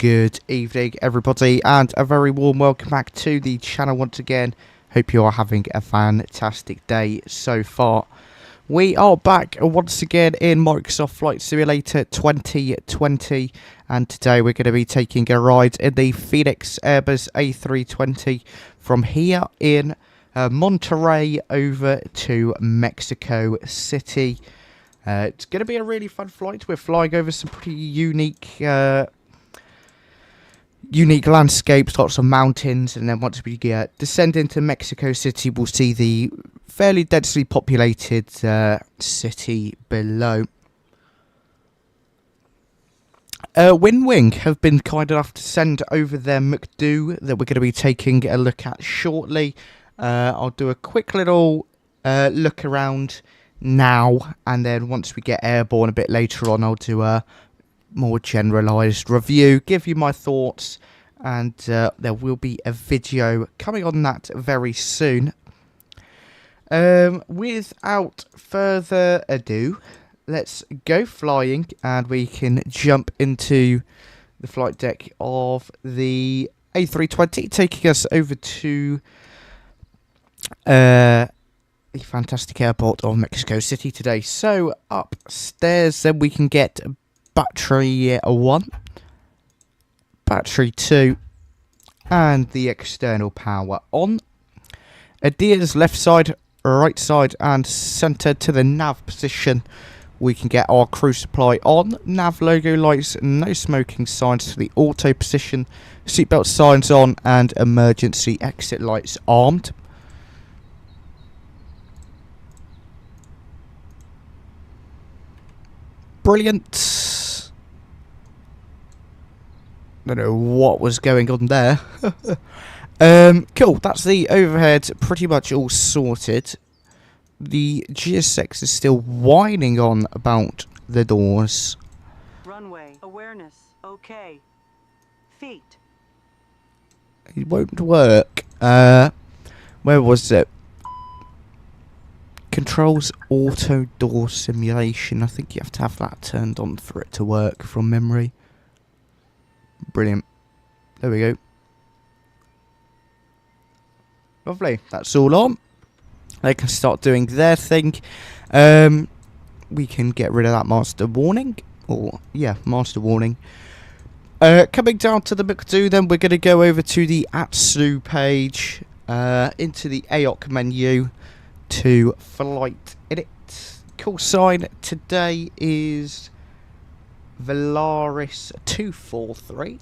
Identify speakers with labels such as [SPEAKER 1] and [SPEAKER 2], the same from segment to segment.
[SPEAKER 1] Good evening, everybody, and a very warm welcome back to the channel once again. Hope you are having a fantastic day so far. We are back once again in Microsoft Flight Simulator 2020, and today we're going to be taking a ride in the Phoenix Airbus A320 from here in Monterrey over to Mexico City. It's going to be a really fun flight. We're flying over some pretty unique landscapes, lots of mountains, and then once we descend into Mexico City, we'll see the fairly densely populated city below. WinWing have been kind enough to send over their MCDU that we're going to be taking a look at shortly. I'll do a quick little look around now, and then once we get airborne a bit later on, I'll do a more generalised review, give you my thoughts, and there will be a video coming on that very soon. Without further ado, let's go flying, and we can jump into the flight deck of the A320, taking us over to the fantastic airport of Mexico City today. So upstairs, then we can get battery 1, battery 2, and the external power on. Adheres left side, right side, and centre to the nav position. We can get our crew supply on, nav logo lights, no smoking signs to the auto position, seatbelt signs on, and emergency exit lights armed. Brilliant. Don't know what was going on there. Cool, that's the overhead pretty much all sorted. The GSX is still whining on about the doors.
[SPEAKER 2] Runway awareness, okay. Feet.
[SPEAKER 1] It won't work. Where was it? Controls auto door simulation. I think you have to have that turned on for it to work from memory. Brilliant. There we go. Lovely. That's all on. They can start doing their thing. We can get rid of that master warning. Master warning. Coming down to the MCDU, then we're going to go over to the ATSU page. Into the AOC menu. To flight edit. Call sign today is Volaris 243,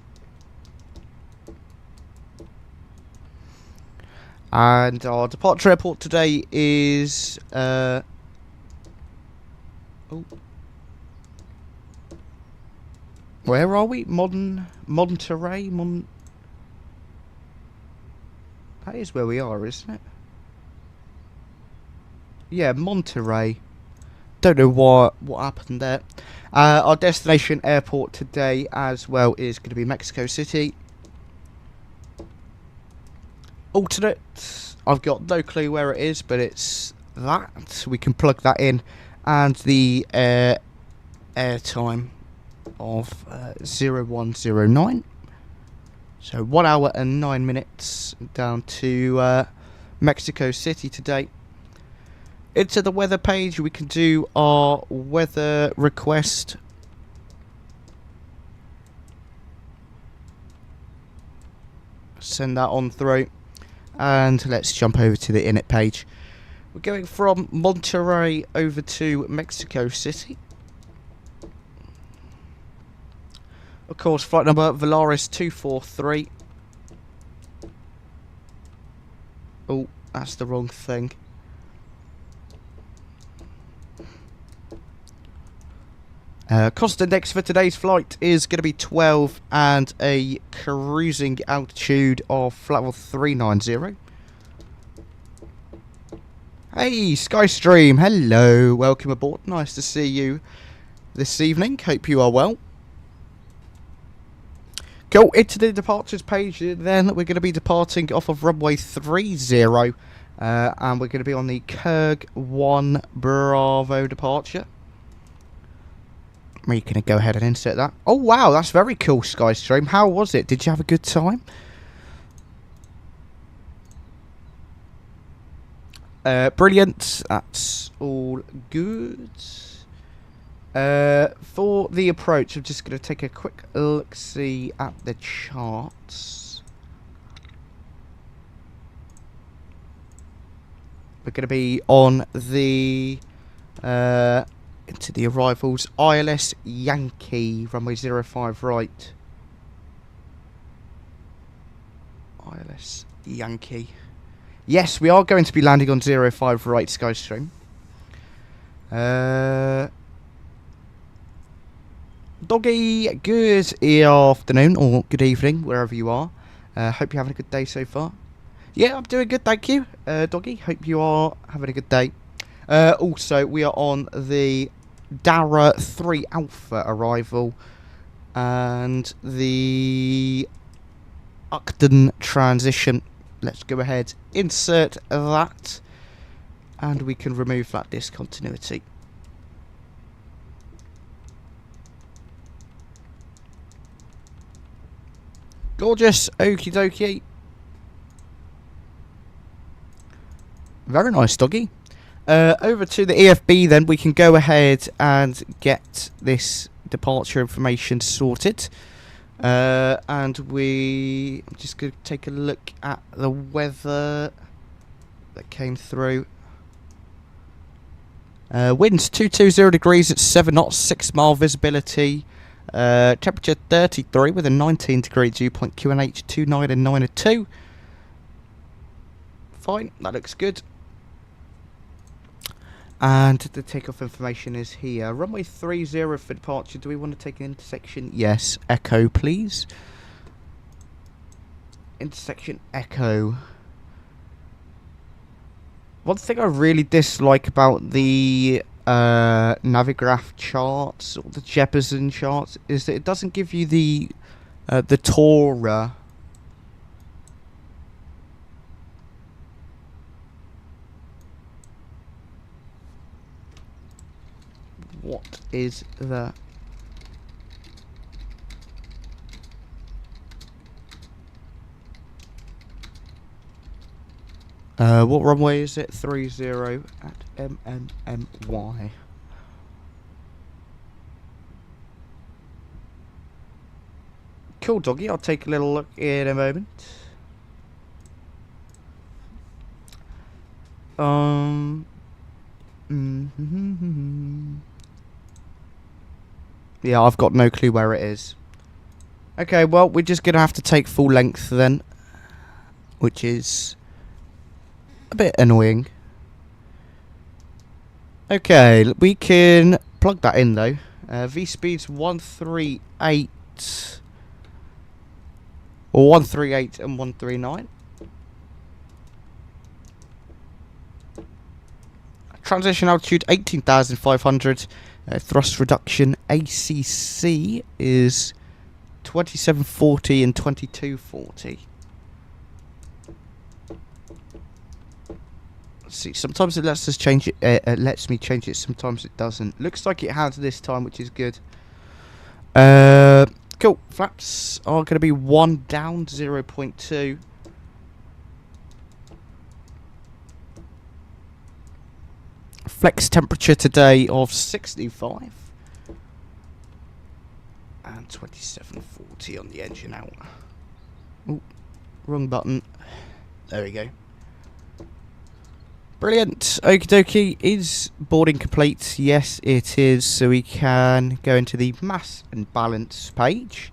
[SPEAKER 1] and our departure airport today is where are we? Monterrey. That is where we are, isn't it? Yeah, Monterrey. Don't know what happened there. Our destination airport today as well is going to be Mexico City. Alternate. I've got no clue where it is, but it's that. We can plug that in. And the air time of 0109. So 1 hour and 9 minutes down to Mexico City today. Into the weather page, we can do our weather request. Send that on through. And let's jump over to the init page. We're going from Monterrey over to Mexico City. Of course, flight number Volaris 243. Oh, that's the wrong thing. Cost index for today's flight is going to be 12 and a cruising altitude of flight level 390. Hey, Skystream, hello, welcome aboard. Nice to see you this evening. Hope you are well. Go into the departures page then. We're going to be departing off of runway 30. And we're going to be on the 𝗂𝐴 1 Bravo departure. We're going to go ahead and insert that. Oh, wow, that's very cool, Skystream. How was it? Did you have a good time? Brilliant. That's all good. For the approach, I'm just going to take a quick look-see at the charts. We're going to be on the... into the arrivals. ILS Yankee, runway 05 right. ILS Yankee. Yes, we are going to be landing on 05 right, Skystream. Doggy, good afternoon or good evening, wherever you are. Hope you're having a good day so far. Yeah, I'm doing good, thank you. Doggy, hope you are having a good day. Also, we are on the Dara 3 Alpha arrival and the Uckden transition. Let's go ahead, insert that, and we can remove that discontinuity. Gorgeous, okie dokie. Very nice, Doggy. Over to the EFB then, we can go ahead and get this departure information sorted. And I'm just going to take a look at the weather that came through. Winds 220 degrees at 7 knots, 6 mile visibility. Temperature 33 with a 19 degree dew point, QNH 29 and 902. Fine, that looks good. And the takeoff information is here. Runway 30 for departure. Do we want to take an intersection? Yes. Echo, please. Intersection Echo. One thing I really dislike about the Navigraph charts or the Jeppesen charts is that it doesn't give you the Torah. What is that? What runway is it? 30 at MMMY. Cool, Doggy. I'll take a little look in a moment. Yeah, I've got no clue where it is. Okay, well, we're just going to have to take full length then, which is a bit annoying. Okay, we can plug that in though. V-speed's 138 or 138 and 139. Transition altitude 18,500. Thrust reduction ACC is 2740 and 2240. Let's see, sometimes it lets us change it. Lets me change it. Sometimes it doesn't. Looks like it has this time, which is good. Cool. Flaps are going to be 1 down, 0.2. Flex temperature today of 65 and 2740 on the engine out. Ooh, wrong button. There we go. Brilliant. Okie dokie. Is boarding complete? Yes, it is. So we can go into the mass and balance page.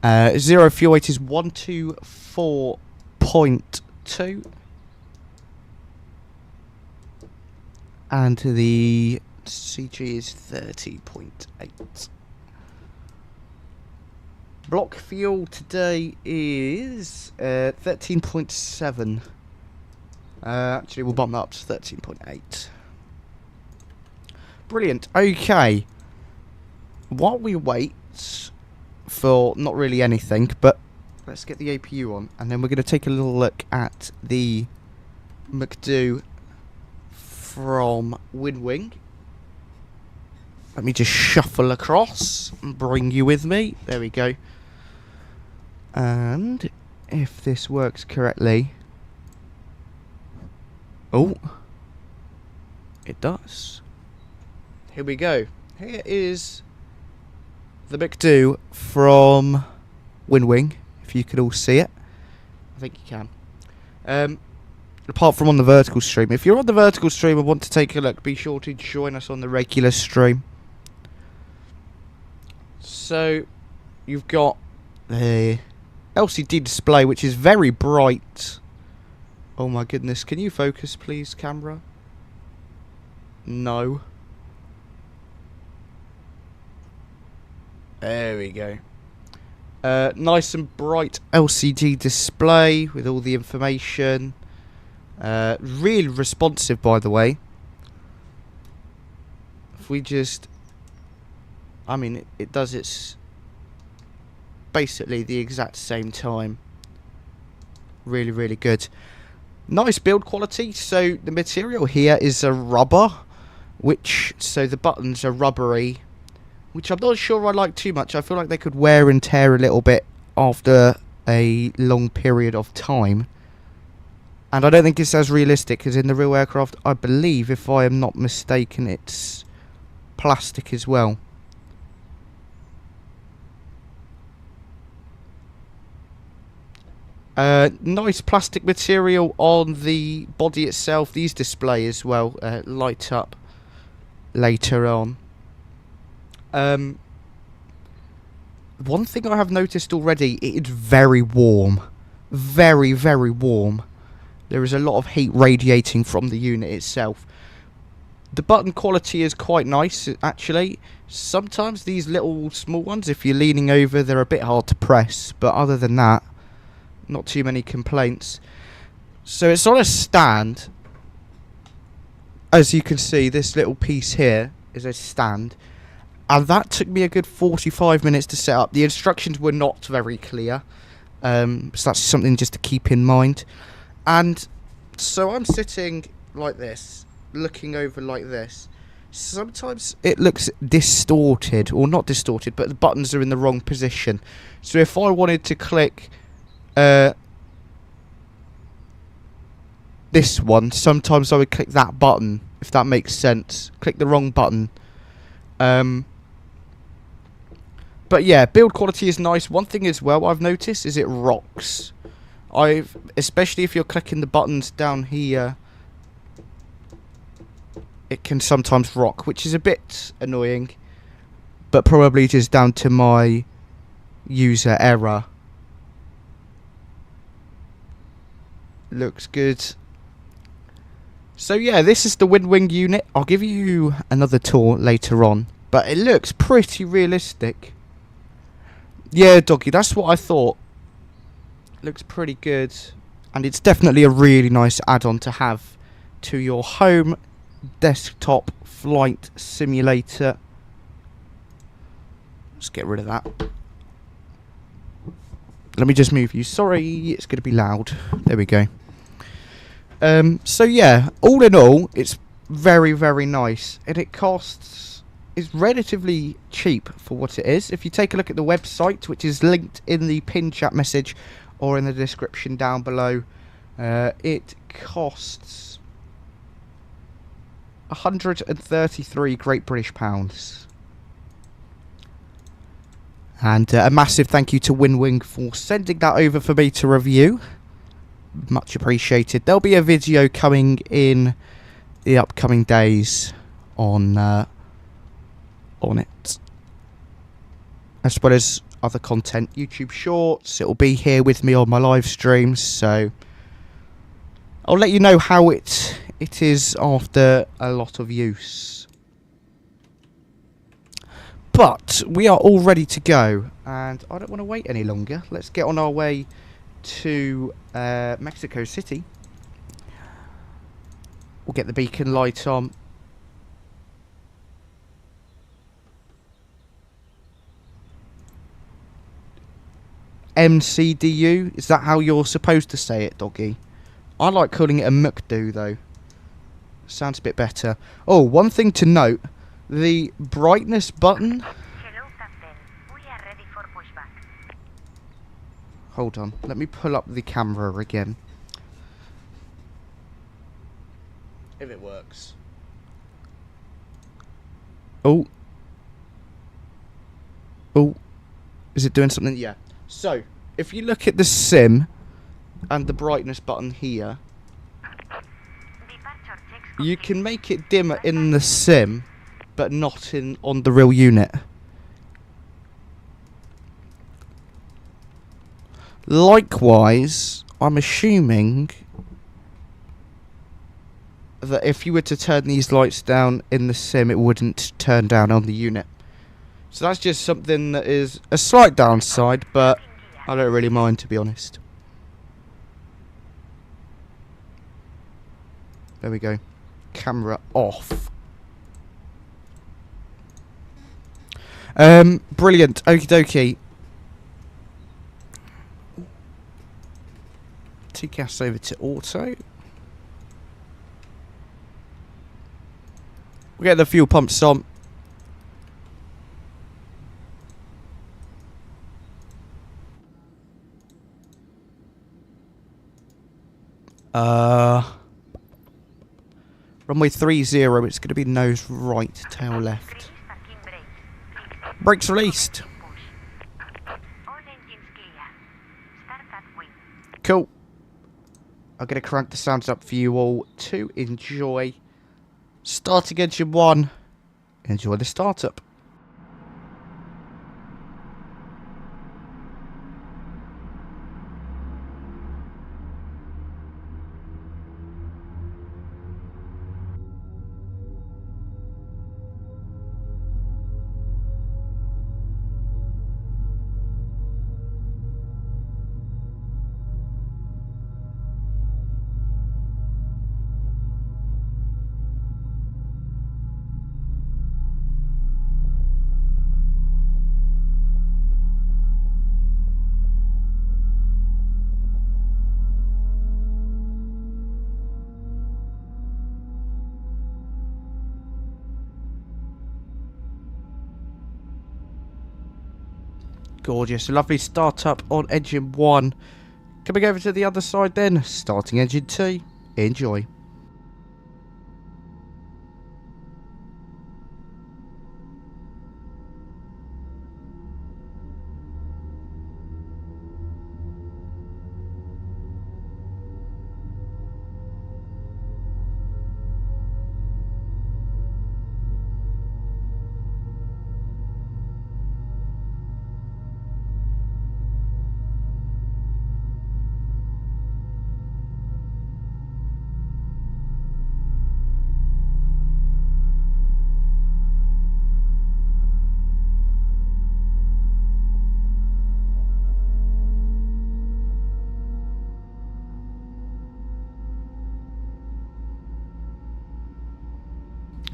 [SPEAKER 1] Zero fuel weight is 124.2. And the CG is 30.8. Block fuel today is 13.7. Actually, we'll bump that up to 13.8. Brilliant. Okay. While we wait for not really anything, but let's get the APU on, and then we're going to take a little look at the MCDU from WinWing. Let me just shuffle across and bring you with me. There we go. And if this works correctly... Oh. It does. Here we go. Here is the MCDU from WinWing, if you could all see it. I think you can. Apart from on the vertical stream. If you're on the vertical stream and want to take a look, be sure to join us on the regular stream. So, you've got the LCD display, which is very bright. Oh my goodness, can you focus please, camera? No. There we go. Nice and bright LCD display with all the information. Really responsive, by the way. If we just... I mean, it does its... basically the exact same time. Really, really good. Nice build quality. So, the material here is a rubber. So the buttons are rubbery. Which I'm not sure I like too much. I feel like they could wear and tear a little bit after a long period of time. And I don't think it's as realistic as in the real aircraft. I believe, if I am not mistaken, it's plastic as well. Nice plastic material on the body itself. These display as well light up later on. One thing I have noticed already, it is very warm. Very, very warm. There is a lot of heat radiating from the unit itself. The button quality is quite nice, actually. Sometimes these little small ones, if you're leaning over, they're a bit hard to press. But other than that, not too many complaints. So it's on a stand. As you can see, this little piece here is a stand. And that took me a good 45 minutes to set up. The instructions were not very clear. So that's something just to keep in mind. And so I'm sitting like this, looking over like this. Sometimes it looks distorted, or not distorted, but the buttons are in the wrong position. So if I wanted to click this one, sometimes I would click that button, if that makes sense. Click the wrong button. But yeah, build quality is nice. One thing as well I've noticed is it rocks. Especially if you're clicking the buttons down here, it can sometimes rock, which is a bit annoying, but probably just down to my user error. Looks good. So yeah, this is the WinWing unit. I'll give you another tour later on, but it looks pretty realistic. Yeah, doggy, that's what I thought. Looks pretty good, and it's definitely a really nice add-on to have to your home desktop flight simulator. Let's get rid of that. Let me just move you. Sorry, it's going to be loud. There we go. So yeah, all in all, it's very, very nice, and it costs... is relatively cheap for what it is. If you take a look at the website, which is linked in the pinned chat message or in the description down below, it costs 133 Great British Pounds. And a massive thank you to WinWing for sending that over for me to review. Much appreciated. There'll be a video coming in the upcoming days on it, as well as other content, YouTube shorts. It'll be here with me on my live streams, so I'll let you know how it is after a lot of use. But we are all ready to go, and I don't want to wait any longer. Let's get on our way to Mexico City. We'll get the beacon light on. MCDU, is that how you're supposed to say it, doggy? I like calling it a MCDU though. Sounds a bit better. Oh, one thing to note, the brightness button.
[SPEAKER 3] Hello, Captain. We are ready for pushback.
[SPEAKER 1] Hold on, let me pull up the camera again. If it works. Oh. Oh. Is it doing something? Yeah. So, if you look at the sim and the brightness button here,
[SPEAKER 3] Departure checks
[SPEAKER 1] you can make it dimmer in the sim, but not on the real unit. Likewise, I'm assuming that if you were to turn these lights down in the sim, it wouldn't turn down on the unit. So that's just something that is a slight downside, but I don't really mind, to be honest. There we go. Camera off. Brilliant. Okie dokie. Take gas over to auto. We get the fuel pumps on. Runway 30, it's going to be nose right, tail left. Brakes released.
[SPEAKER 3] All engines clear. Start at wing.
[SPEAKER 1] Cool. I'm going to crank the sounds up for you all to enjoy. Starting engine 1. Enjoy the startup. Gorgeous. Lovely startup on engine 1. Coming over to the other side then. Starting engine 2. Enjoy.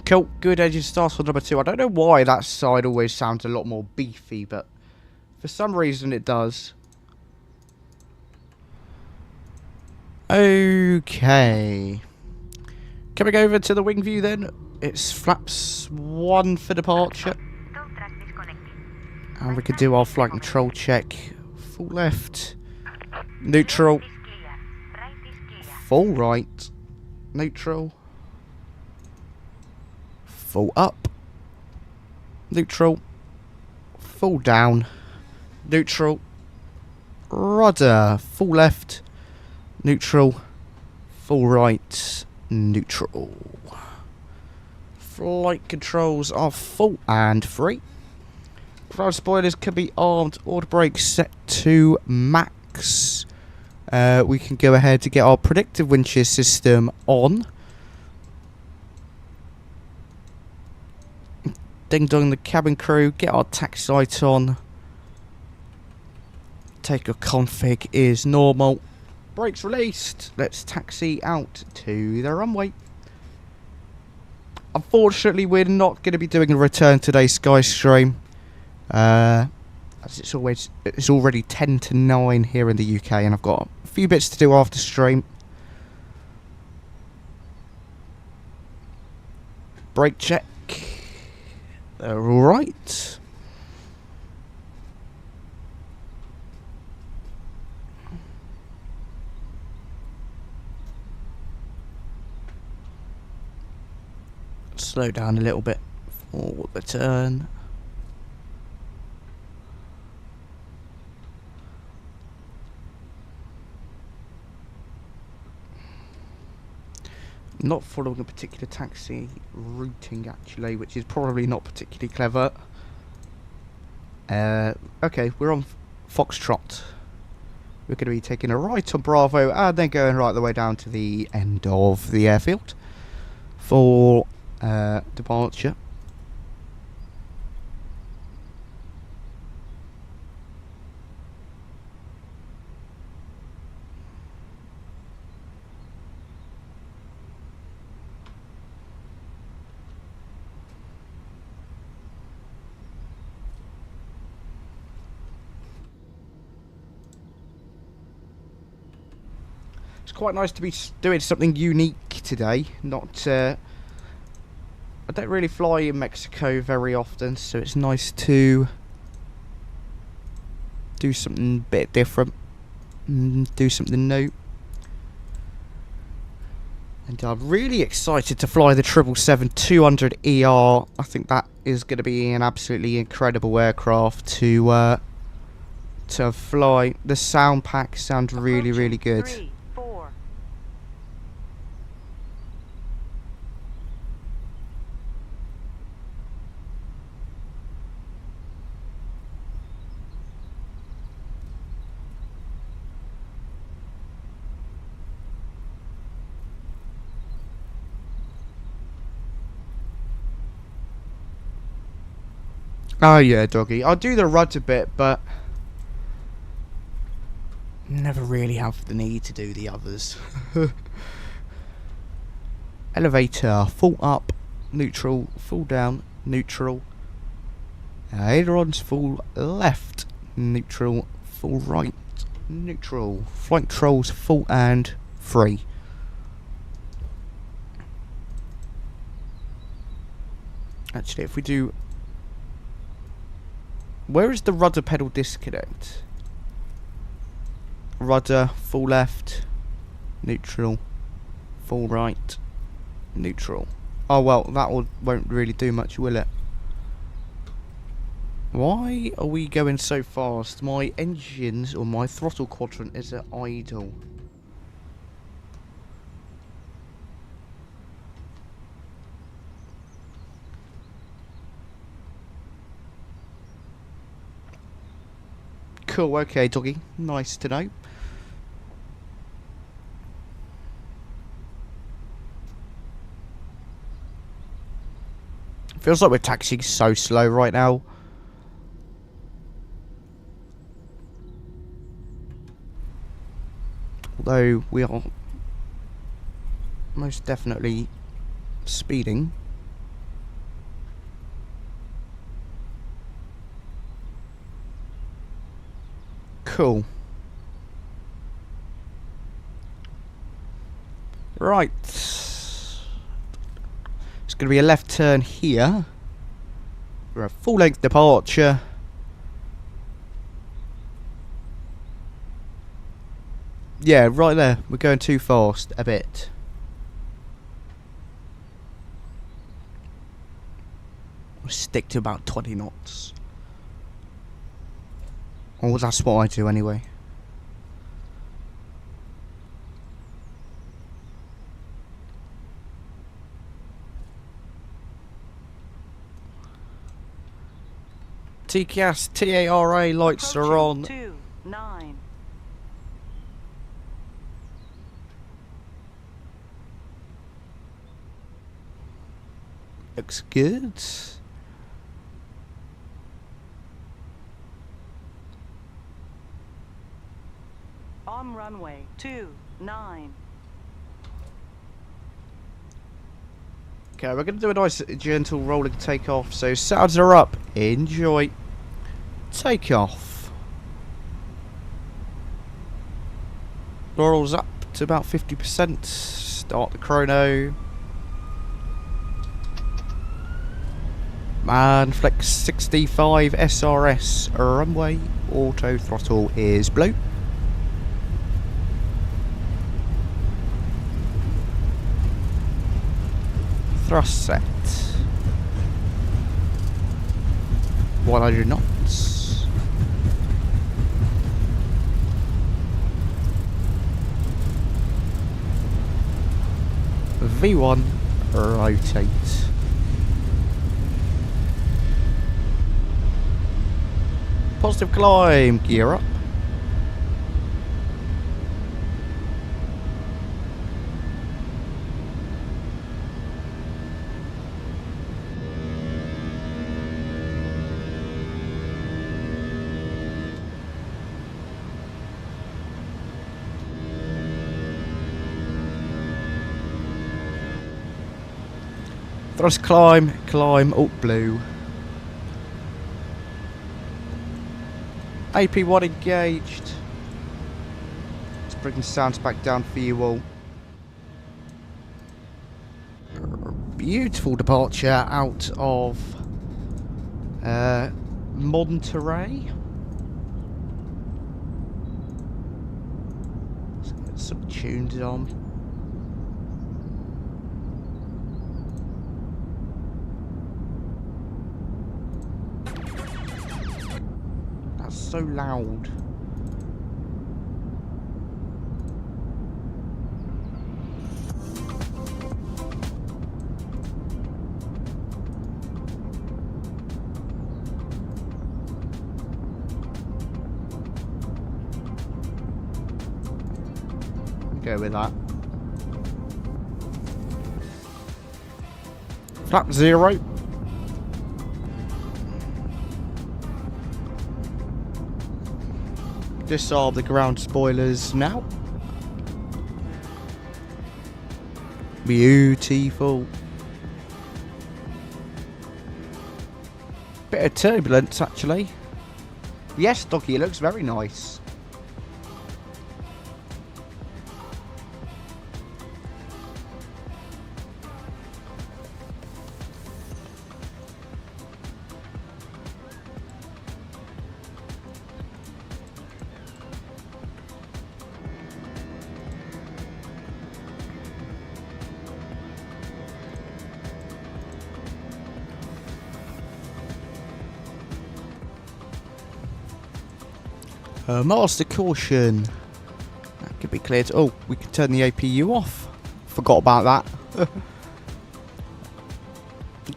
[SPEAKER 1] Cool, good engine start on number 2. I don't know why that side always sounds a lot more beefy, but for some reason it does. Okay. Coming over to the wing view then. It's flaps 1 for departure.
[SPEAKER 3] Tow track disconnected.
[SPEAKER 1] And we can do our flight control check. Full left. Neutral.
[SPEAKER 3] Left is clear. Right is clear.
[SPEAKER 1] Full right. Neutral. Full up. Neutral. Full down. Neutral. Rudder. Full left. Neutral. Full right. Neutral. Flight controls are full and free. Ground spoilers can be armed. Order brakes set to max. We can go ahead to get our predictive wind shear system on. Ding dong the cabin crew, get our taxi light on. Take your config is normal. Brakes released. Let's taxi out to the runway. Unfortunately, we're not going to be doing a return today, Skystream. As it's already 10 to 9 here in the UK, and I've got a few bits to do after stream. Brake check. Right. Slow down a little bit for the turn. Not following a particular taxi routing actually, which is probably not particularly clever. Okay, we're on Foxtrot. We're going to be taking a right on Bravo and then going right the way down to the end of the airfield for departure. It's quite nice to be doing something unique today. Not, I don't really fly in Mexico very often, so it's nice to do something a bit different, do something new. And I'm really excited to fly the 777-200ER. I think that is going to be an absolutely incredible aircraft to fly. The sound pack sounds really, really good.
[SPEAKER 2] 3, 4.
[SPEAKER 1] Oh yeah, doggy. I'll do the rudder bit, but never really have the need to do the others. Elevator, full up, neutral, full down, neutral. Ailerons, full left, neutral, full right, neutral. Flight controls, full and free. Actually, if we do... Where is the rudder pedal disconnect? Rudder, full left, neutral, full right, neutral. Oh well, that won't really do much, will it? Why are we going so fast? My engines, or my throttle quadrant is at idle. Cool, okay, doggy. Nice to know. Feels like we're taxiing so slow right now. Although we are most definitely speeding. Cool. Right. It's going to be a left turn here. We're a full length departure. Yeah, right there. We're going too fast a bit. We'll stick to about 20 knots. Well, that's what I do anyway. TCAS, TARA lights are on.
[SPEAKER 2] 2, 9.
[SPEAKER 1] Looks good.
[SPEAKER 2] On runway 2, 9.
[SPEAKER 1] Okay, we're going to do a nice gentle rolling takeoff. So sounds are up. Enjoy. Takeoff. Laurel's up to about 50%. Start the chrono. And flex 65 SRS runway, auto throttle is blue. Thrust set 100 knots. V1 rotate. Positive climb, gear up. Thrust climb, up blue. AP1 engaged. Let's bring the sounds back down for you all. Beautiful departure out of Monterrey. Let's get some tunes on. So loud. Go with that. Flap 0. Disarm the ground spoilers now. Beautiful. Bit of turbulence actually. Yes, doggy, it looks very nice. Master caution. That could be cleared. Oh, we can turn the APU off. Forgot about that.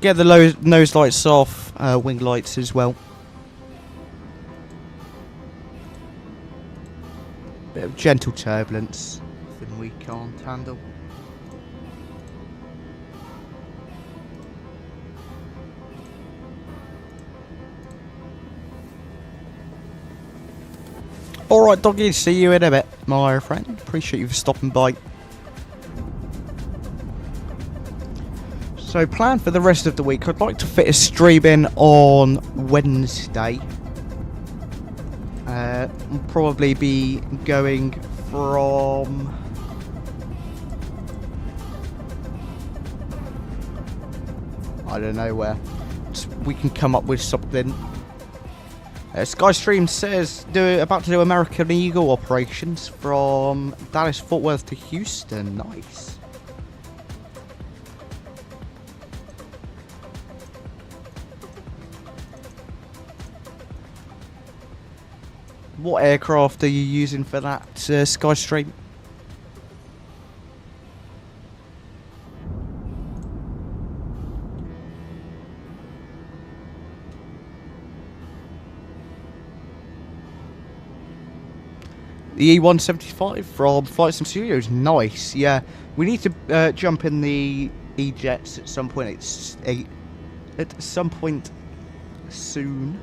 [SPEAKER 1] Get the nose lights off, wing lights as well. Bit of gentle turbulence. Nothing we can't handle. Alright, doggy, see you in a bit, my friend. Appreciate you for stopping by. So, plan for the rest of the week. I'd like to fit a stream in on Wednesday. I'll probably be going from... I don't know where. We can come up with something. Skystream says about to do American Eagle operations from Dallas Fort Worth to Houston. Nice. What aircraft are you using for that, Skystream? The E175 from Flight Sim Studios. Nice, yeah. We need to jump in the E-Jets at some point. At some point soon.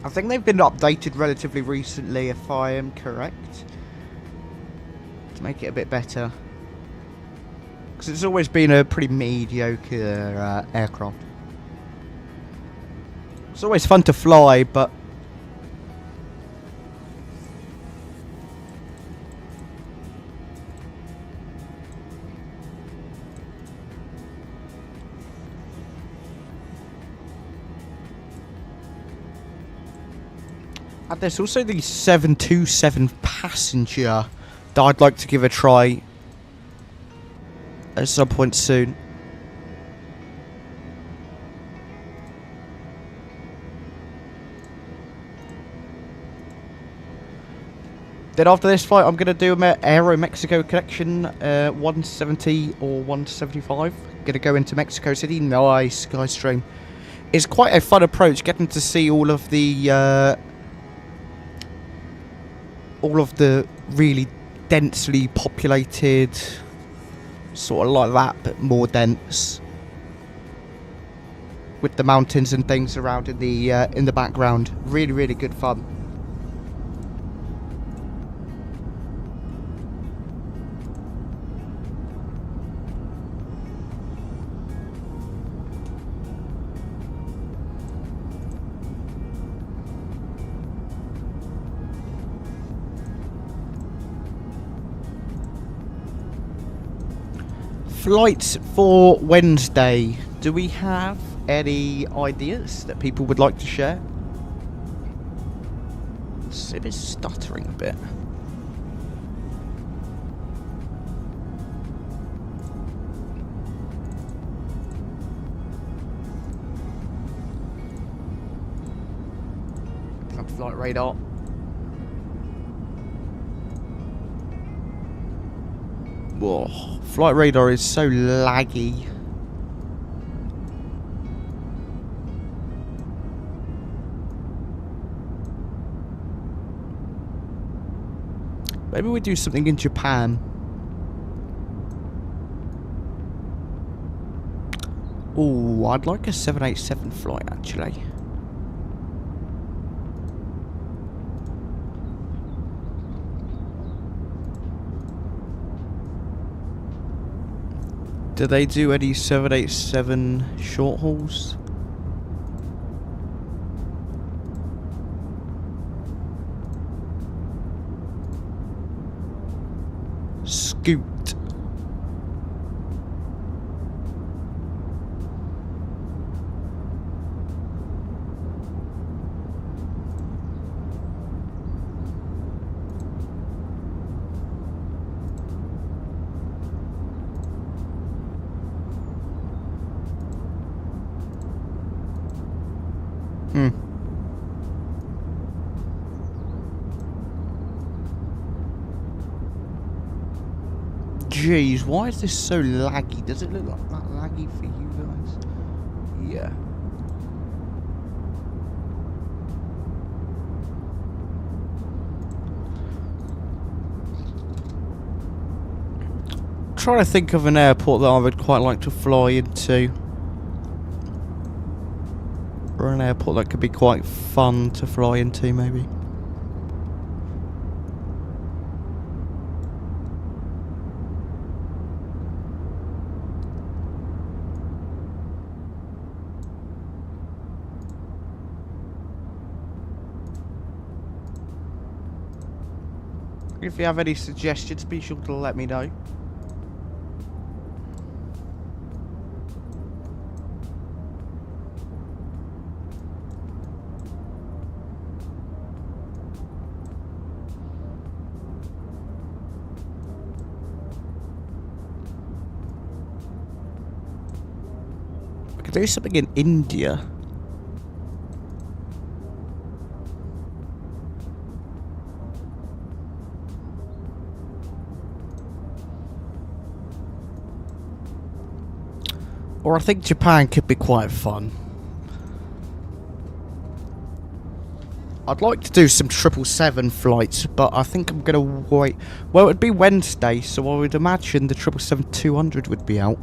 [SPEAKER 1] I think they've been updated relatively recently, if I am correct, to make it a bit better. Because it's always been a pretty mediocre aircraft. It's always fun to fly, but and there's also the 727 passenger that I'd like to give a try at some point soon. Then after this flight, I'm going to do an Aero Mexico connection, 170 or 175. Going to go into Mexico City. Nice, Skystream. It's quite a fun approach, getting to see all of the really densely populated, sort of like that, but more dense, with the mountains and things around in the background. Really, really good fun. Flights for Wednesday. Do we have any ideas that people would like to share? Sib is stuttering a bit. Flight radar. Whoa, flight radar is so laggy. Maybe we do something in Japan. Oh, I'd like a 787 flight actually. Do they do any 787 short hauls? Scoot. Jeez, why is this so laggy? Does it look like that laggy for you guys? Yeah. Trying to think of an airport that I would quite like to fly into. Or an airport that could be quite fun to fly into, maybe. If you have any suggestions, be sure to let me know. I could do something in India. Or I think Japan could be quite fun. I'd like to do some 777 flights, but I think I'm going to wait. Well, it would be Wednesday, so I would imagine the 777-200 would be out.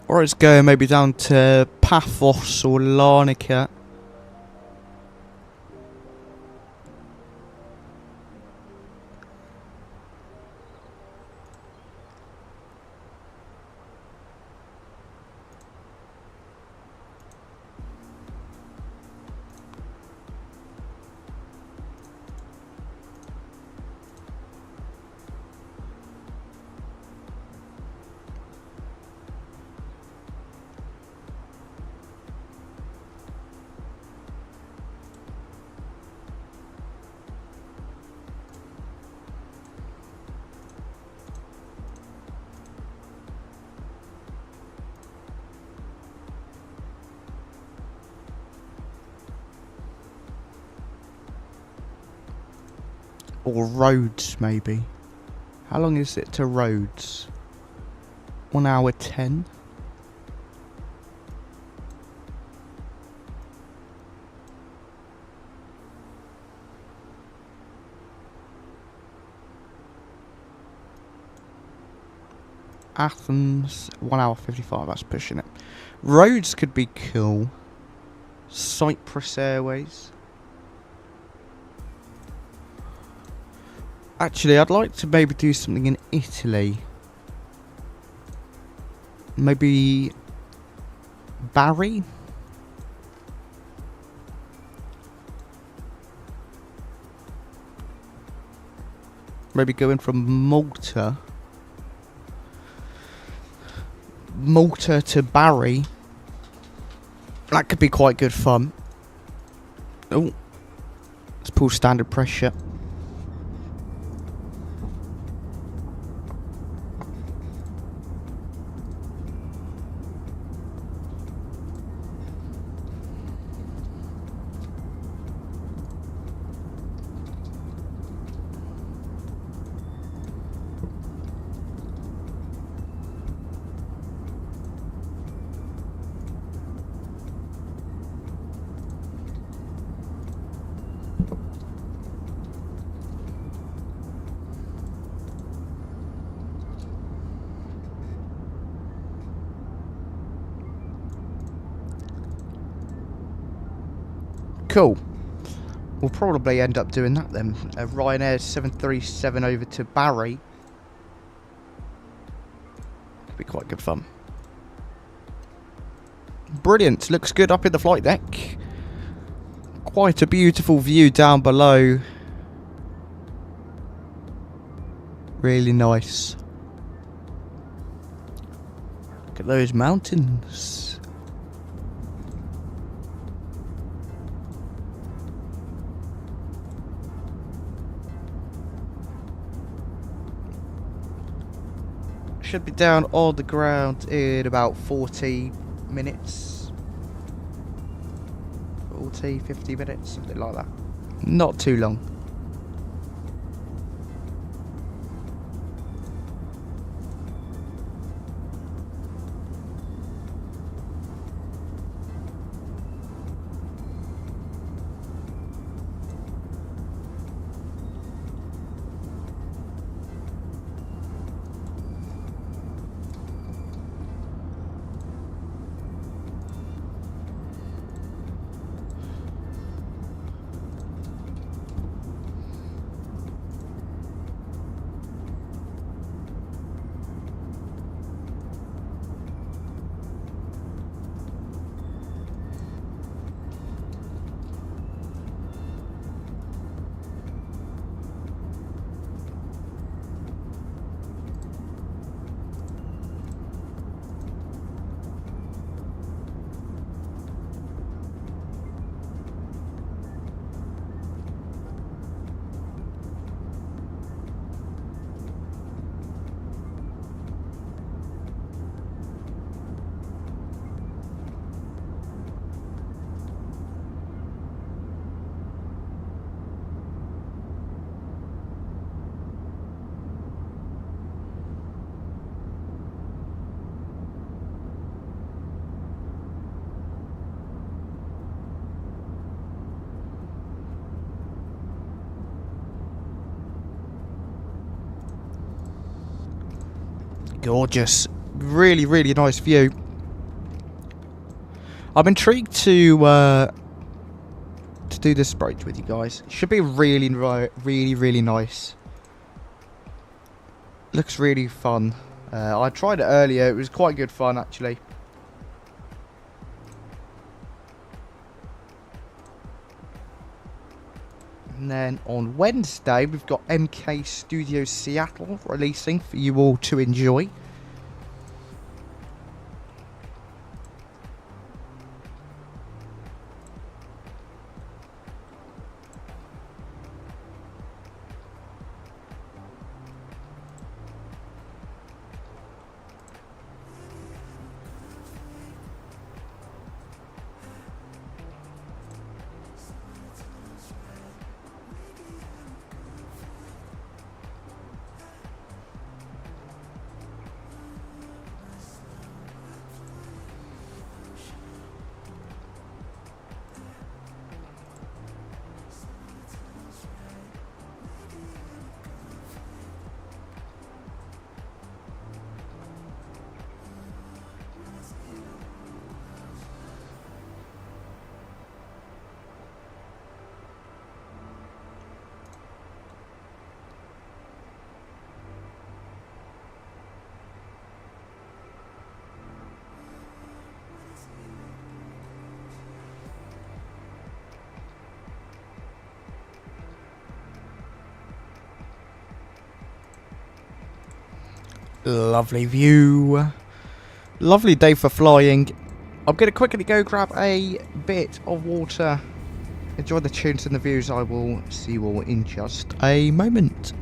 [SPEAKER 1] Or it's going maybe down to Paphos or Larnaca. Or Rhodes, maybe. How long is it to Rhodes? 1 hour 10. Athens, 1 hour 55. That's pushing it. Rhodes could be cool. Cyprus Airways. Actually, I'd like to maybe do something in Italy. Maybe Bari? Maybe going from Malta to Bari. That could be quite good fun. Oh, let's pull standard pressure. Cool. We'll probably end up doing that then. Ryanair 737 over to Bari. Could be quite good fun. Brilliant. Looks good up in the flight deck. Quite a beautiful view down below. Really nice. Look at those mountains. Should be down on the ground in about 40 minutes. 40, 50 minutes, something like that. Not too long. Gorgeous. Really, really nice view. I'm intrigued to do this approach with you guys. It should be really nice. Looks really fun. I tried it earlier. It was quite good fun actually. And then on Wednesday we've got MK Studios Seattle releasing for you all to enjoy. Lovely view. Lovely day for flying. I'm going to quickly go grab a bit of water. Enjoy the tunes and the views. I will see you all in just a moment.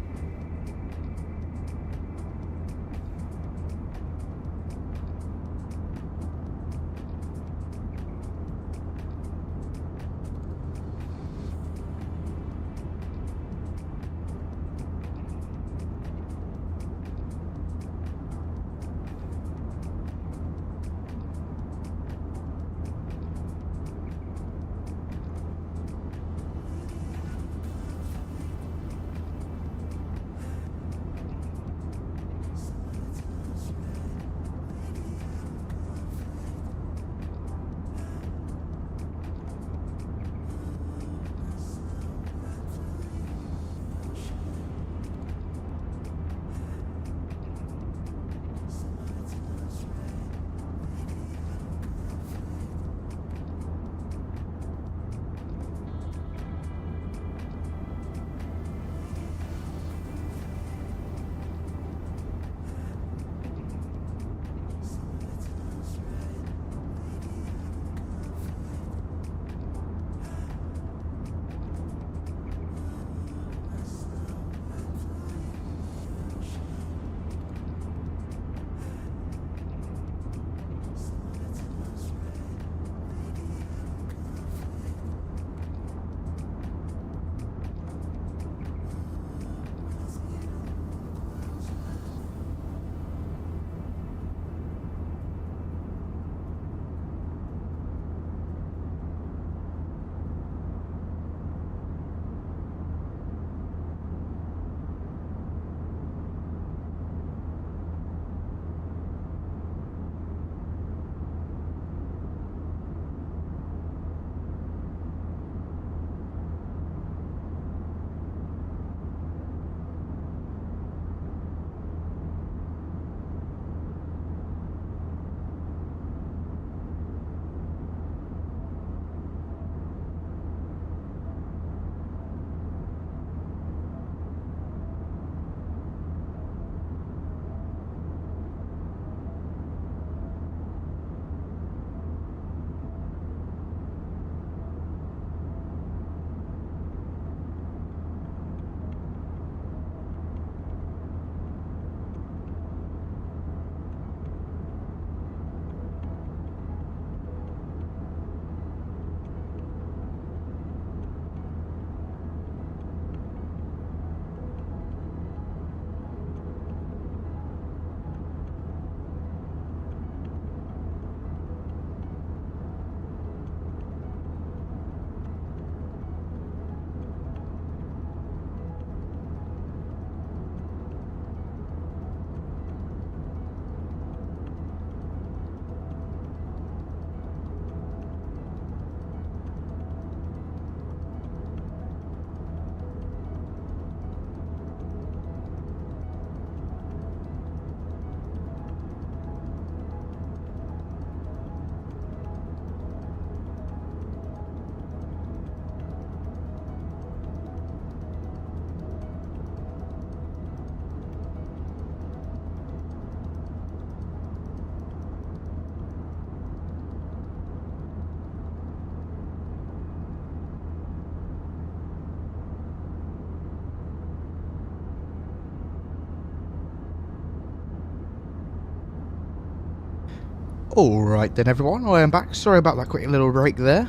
[SPEAKER 1] Alright then everyone, I am back. Sorry about that quick little break there.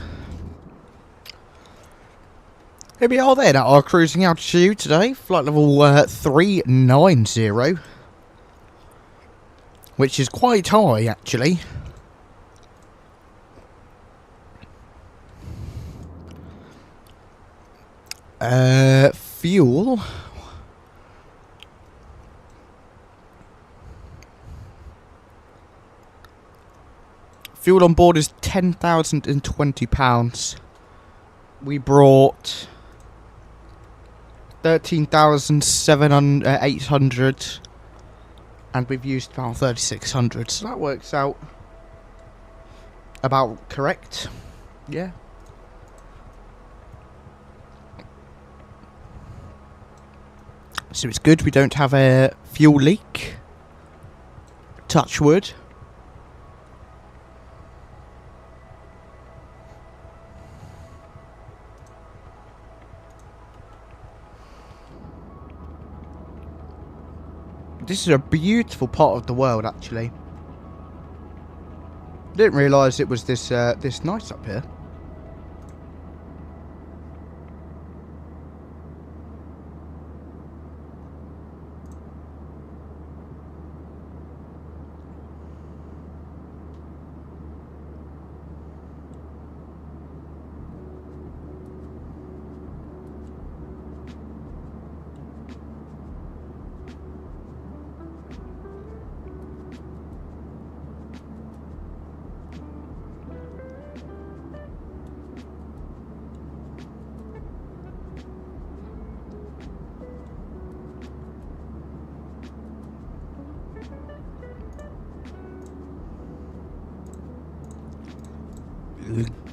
[SPEAKER 1] Here we are then at our cruising altitude today, flight level 390, which is quite high actually. Fuel. Fuel on board is £10,020. We brought 13,800 and we've used about 3,600, so that works out about correct. Yeah. So it's good we don't have a fuel leak. Touch wood. This is a beautiful part of the world, actually. Didn't realise it was this nice up here.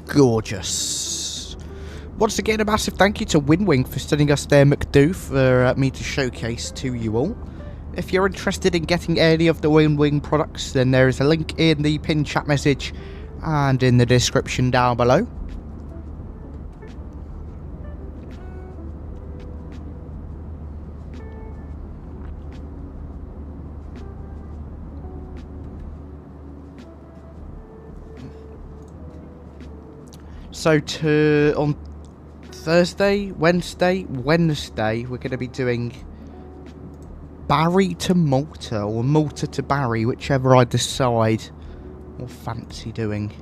[SPEAKER 1] Gorgeous. Once again, a massive thank you to WinWing for sending us their MCDU for me to showcase to you all. If you're interested in getting any of the WinWing products, then there is a link in the pinned chat message and in the description down below. So on Thursday, Wednesday, we're going to be doing Barry to Malta, or Malta to Barry, whichever I decide or fancy doing.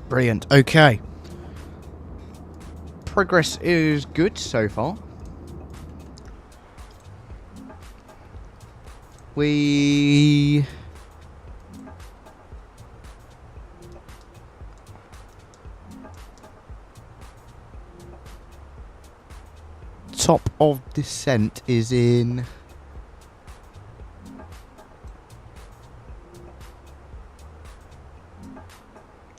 [SPEAKER 1] Brilliant. Okay. Progress is good so far. We... top of descent is in...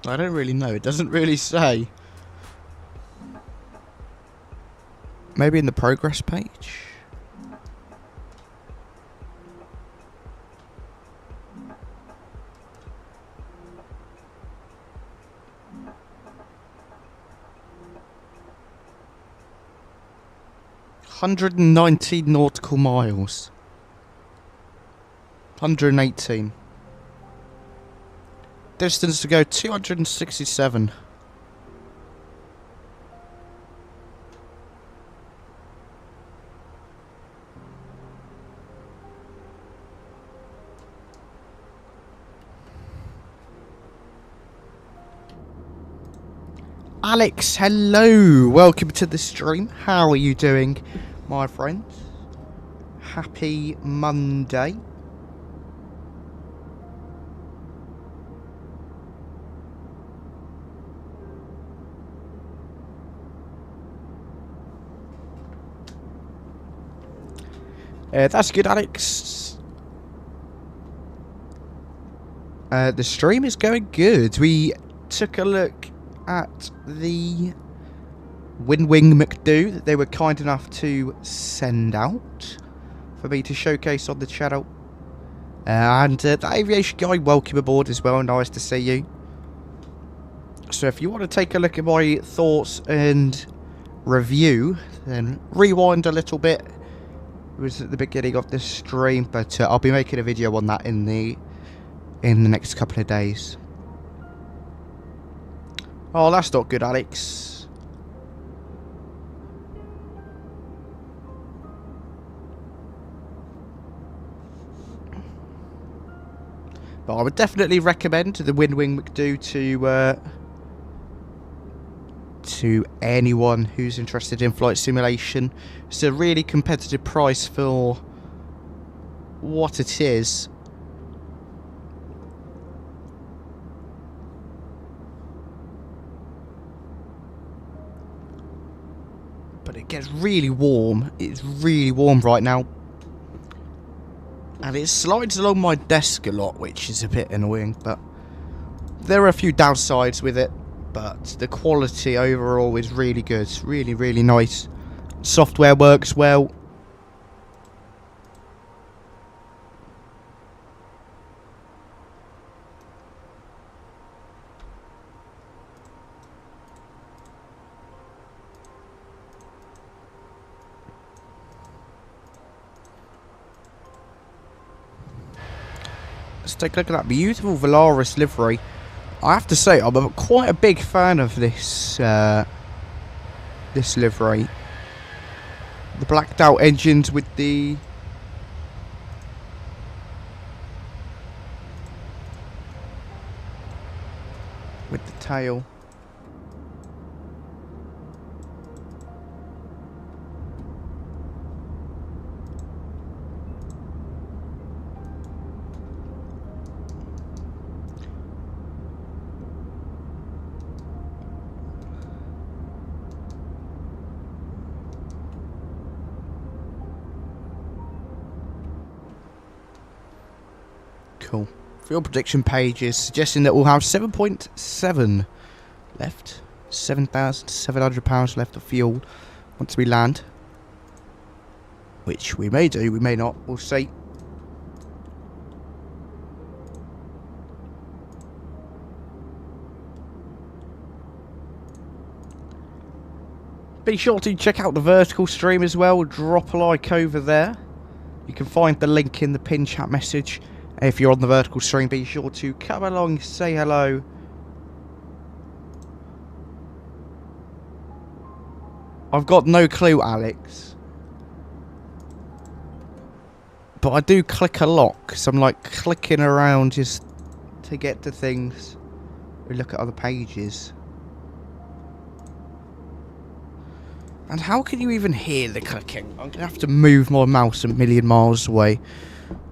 [SPEAKER 1] I don't really know. It doesn't really say. Maybe in the progress page? $119 nautical miles. 118. Distance to go 267. Alex, hello. Welcome to the stream. How are you doing, my friends? Happy Monday. That's good, Alex. The stream is going good. We took a look at the WinWing 𝗦𝗂𝗯𝗀 that they were kind enough to send out for me to showcase on the channel. And the aviation guy, welcome aboard as well. Nice to see you. So if you want to take a look at my thoughts and review, then rewind a little bit. It was at the beginning of this stream, but I'll be making a video on that in the next couple of days. Oh, that's not good, Alex. But I would definitely recommend the WinWing 𝗦𝗂𝗯𝗀 to anyone who's interested in flight simulation. It's a really competitive price for what it is. But it gets really warm. It's really warm right now. And it slides along my desk a lot, which is a bit annoying, but there are a few downsides with it. But the quality overall is really good. Really, really nice. Software works well. Let's take a look at that beautiful Volaris livery. I have to say, I'm quite a big fan of this this livery. The blacked out engines with the tail. Cool. Fuel prediction page is suggesting that we'll have 7.7 left. £7,700 left of fuel once we land. Which we may do, we may not. We'll see. Be sure to check out the vertical stream as well. Drop a like over there. You can find the link in the pin chat message. If you're on the vertical stream, be sure to come along, say hello. I've got no clue, Alex. But I do click a lot, because I'm like clicking around just to get to things. We look at other pages. And how can you even hear the clicking? I'm going to have to move my mouse a million miles away.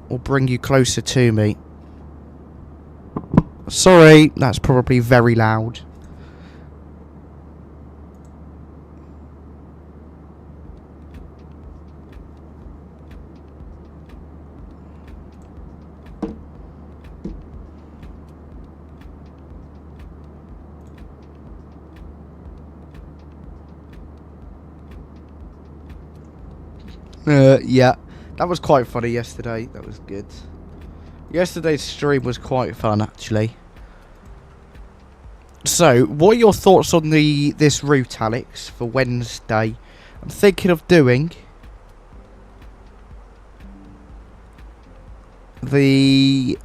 [SPEAKER 1] Or bring you closer to me. Sorry, that's probably very loud. Yeah, that was quite funny yesterday. That was good. Yesterday's stream was quite fun, actually. So, what are your thoughts on this route, Alex, for Wednesday? I'm thinking of doing the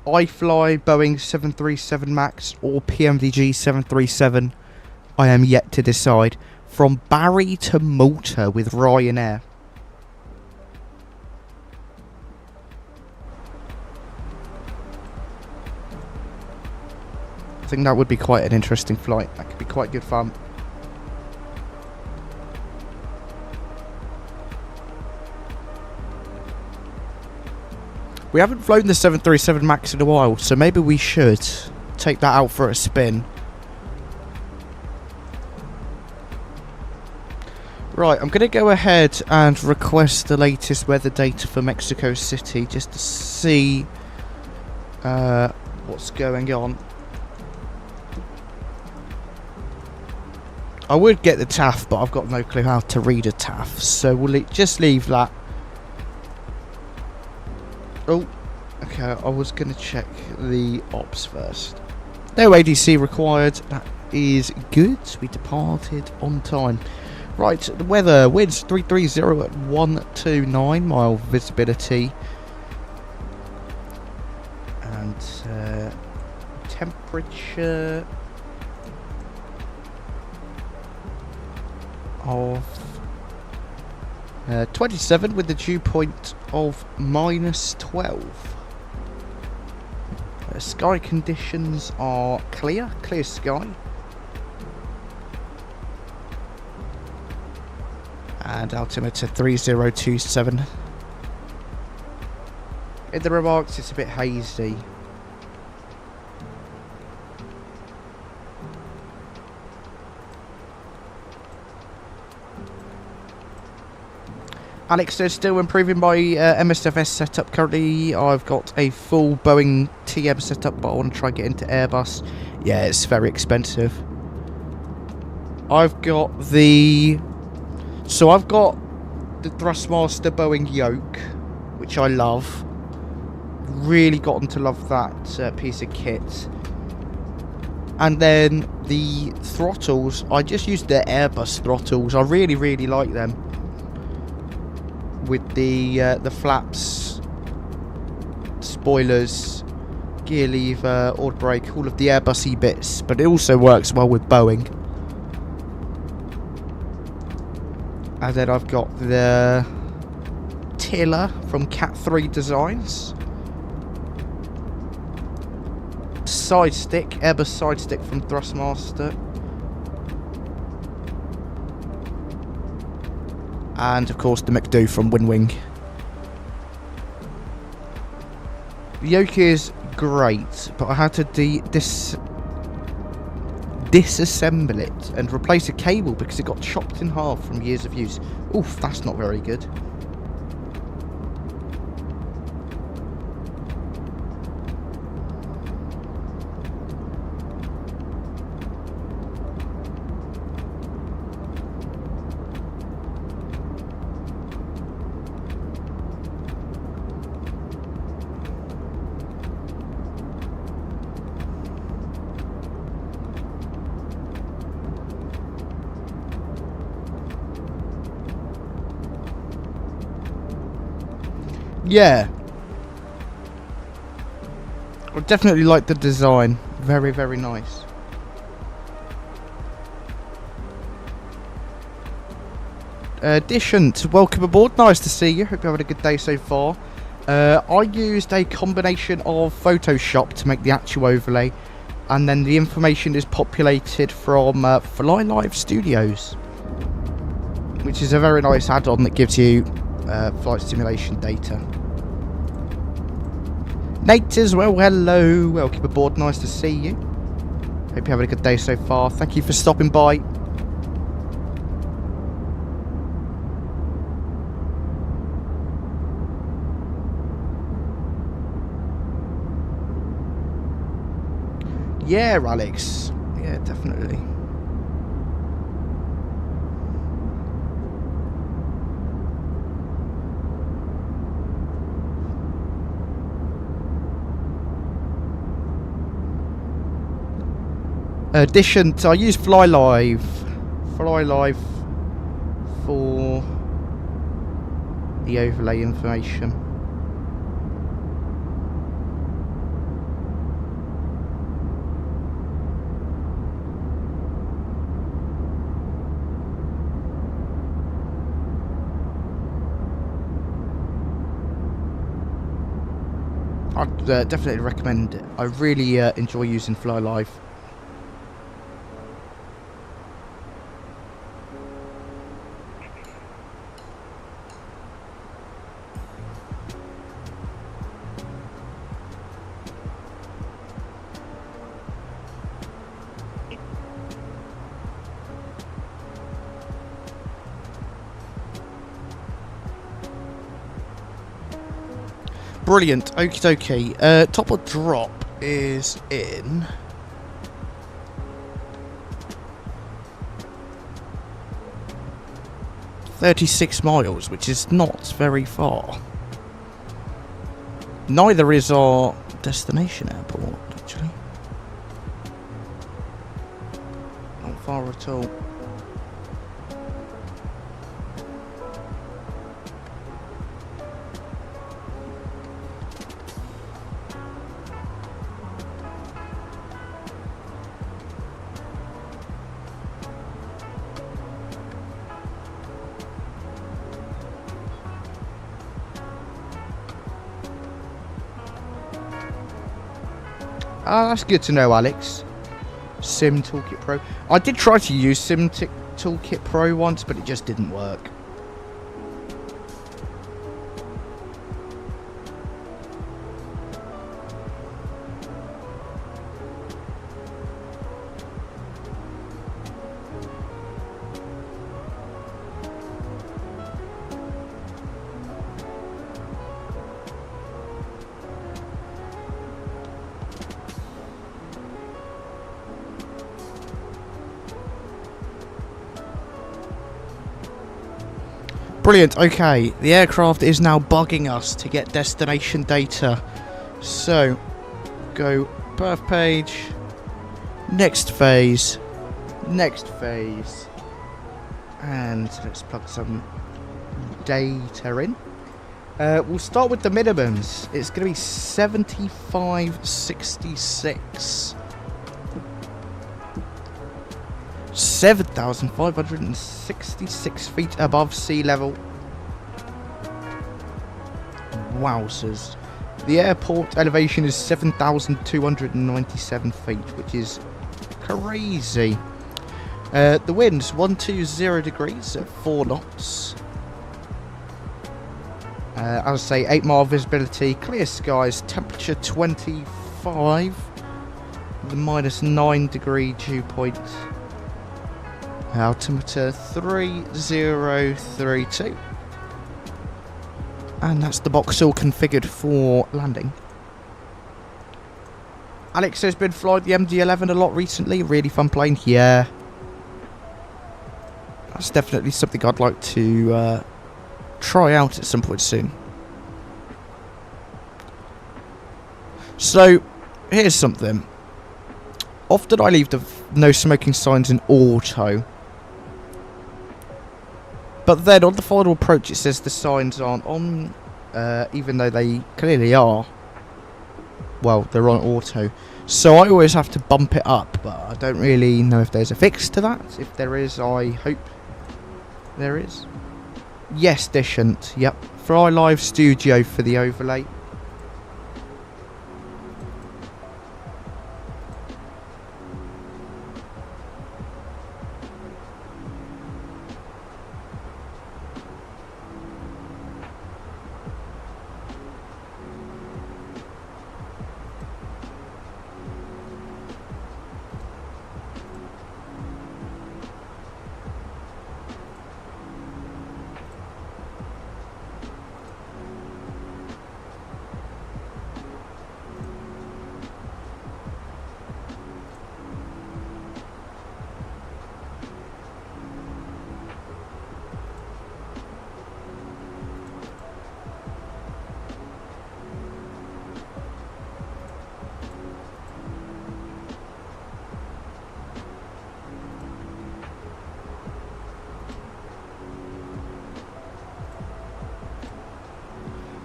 [SPEAKER 1] iFly Boeing 737 MAX or PMDG 737. I am yet to decide. From Barry to Malta with Ryanair. I think that would be quite an interesting flight. That could be quite good fun. We haven't flown the 737 MAX in a while, so maybe we should take that out for a spin. Right, I'm going to go ahead and request the latest weather data for Mexico City just to see what's going on. I would get the TAF, but I've got no clue how to read a TAF, so we'll just leave that. Oh, okay, I was going to check the ops first. No ADC required, that is good. We departed on time. Right, the weather, winds 330 at 129 mile visibility. And temperature of 27 with the dew point of -12. Sky conditions are clear sky. And altimeter 3027. In the remarks, it's a bit hazy. Alex says, still improving my MSFS setup. Currently, I've got a full Boeing TM setup, but I want to try and get into Airbus. Yeah, it's very expensive. I've got the Thrustmaster Boeing yoke, which I love. Really gotten to love that piece of kit. And then the throttles, I just used the Airbus throttles. I really, really like them. With the flaps, spoilers, gear lever, auto brake, all of the Airbus-y bits. But it also works well with Boeing. And then I've got the Tiller from Cat 3 Designs. Side stick, Airbus side stick from Thrustmaster. And of course the MCDU from WinWing. The yoke is great, but I had to disassemble it and replace a cable because it got chopped in half from years of use. Oof, that's not very good. Yeah, I definitely like the design. Very, very nice. Dishant, welcome aboard. Nice to see you. Hope you're having a good day so far. I used a combination of Photoshop to make the actual overlay and then the information is populated from Fly Live Studios, which is a very nice add-on that gives you flight simulation data. Nate as well, hello, welcome aboard, nice to see you. Hope you're having a good day so far. Thank you for stopping by. Yeah, Alex. Yeah, definitely. Addition to, I use Fly Live for the overlay information. I'd definitely recommend it. I really enjoy using Fly Live. Brilliant. Okie dokie. Top of drop is in 36 miles, which is not very far. Neither is our destination airport, actually. Not far at all. Ah, that's good to know, Alex. Sim Toolkit Pro. I did try to use Sim Toolkit Pro once, but it just didn't work. Brilliant, okay, the aircraft is now bugging us to get destination data. So, go birth page, next phase, and let's plug some data in. We'll start with the minimums. It's going to be 7566. 7,566 feet above sea level. Wowzers. The airport elevation is 7,297 feet, which is crazy. The wind's 120 degrees at 4 knots. As I say, 8 mile visibility, clear skies, temperature 25, the -9 degree dew point. Altimeter 3032. And that's the box all configured for landing. Alex has been flying the MD-11 a lot recently. Really fun plane. Yeah. That's definitely something I'd like to try out at some point soon. So, here's something. Often I leave the no smoking signs in auto. But then on the final approach it says the signs aren't on, even though they clearly are. Well, they're on auto. So I always have to bump it up, but I don't really know if there's a fix to that. If there is, I hope there is. Yes, Dishant. Yep. Fly Live Studio for the overlay.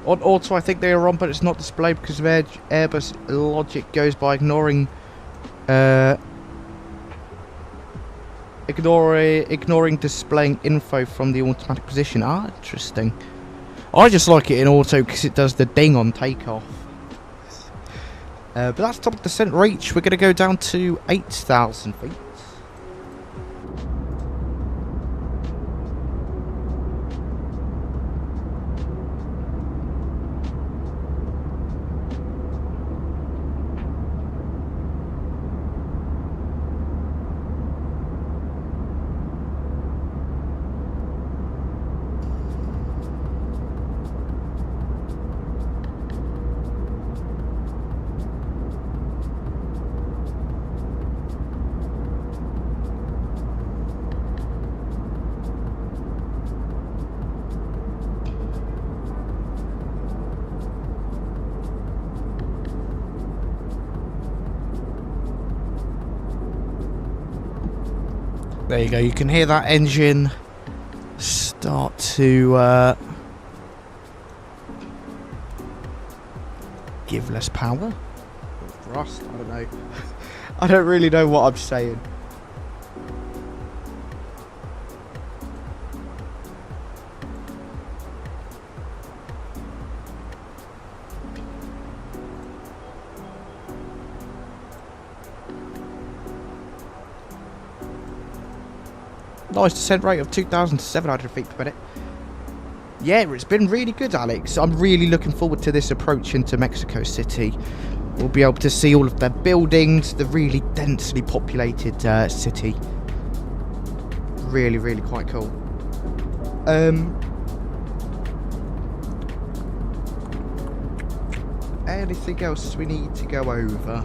[SPEAKER 1] On auto, I think they are on, but it's not displayed because of Airbus logic goes by ignoring displaying info from the automatic position. Ah, interesting. I just like it in auto because it does the ding on takeoff. But that's top descent reach. We're going to go down to 8,000 feet. There you go, you can hear that engine start to give less power. Or thrust, I don't know. I don't really know what I'm saying. Nice descent rate of 2,700 feet per minute. Yeah, it's been really good, Alex. I'm really looking forward to this approach into Mexico City. We'll be able to see all of their buildings, the really densely populated city. Really, really quite cool. Anything else we need to go over?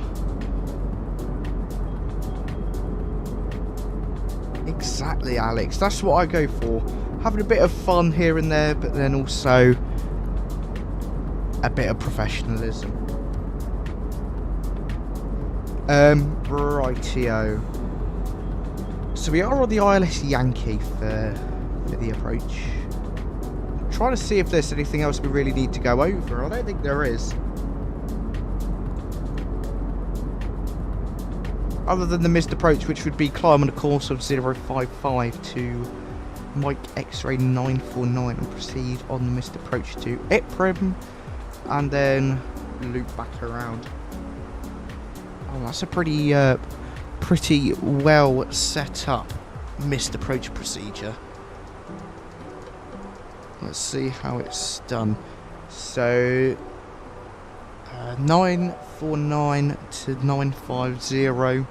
[SPEAKER 1] Exactly, Alex. That's what I go for. Having a bit of fun here and there, but then also a bit of professionalism. Rightio. So we are on the ILS Yankee for the approach. I'm trying to see if there's anything else we really need to go over. I don't think there is. Other than the missed approach, which would be climb on a course of 055 to Mike X-ray 949 and proceed on the missed approach to 𝗏𝗏𝗏 and then loop back around. Oh, that's a pretty well set up missed approach procedure. Let's see how it's done. So 949 to 950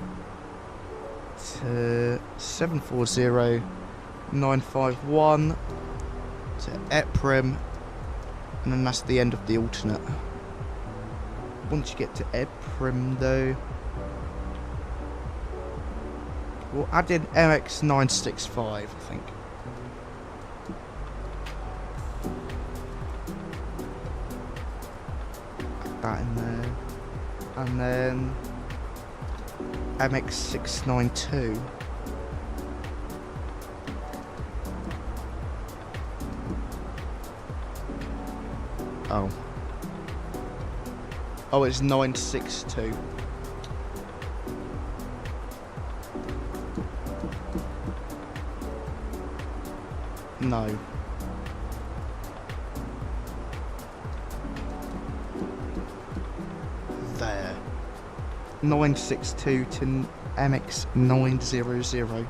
[SPEAKER 1] to 740 951 to 𝗏𝗏𝗏, and then that's the end of the alternate. Once you get to 𝗏𝗏𝗏 though, we'll add in MX965, I think. That in there, and then MX692. Oh, it's 962. No. There. 962 to MX900.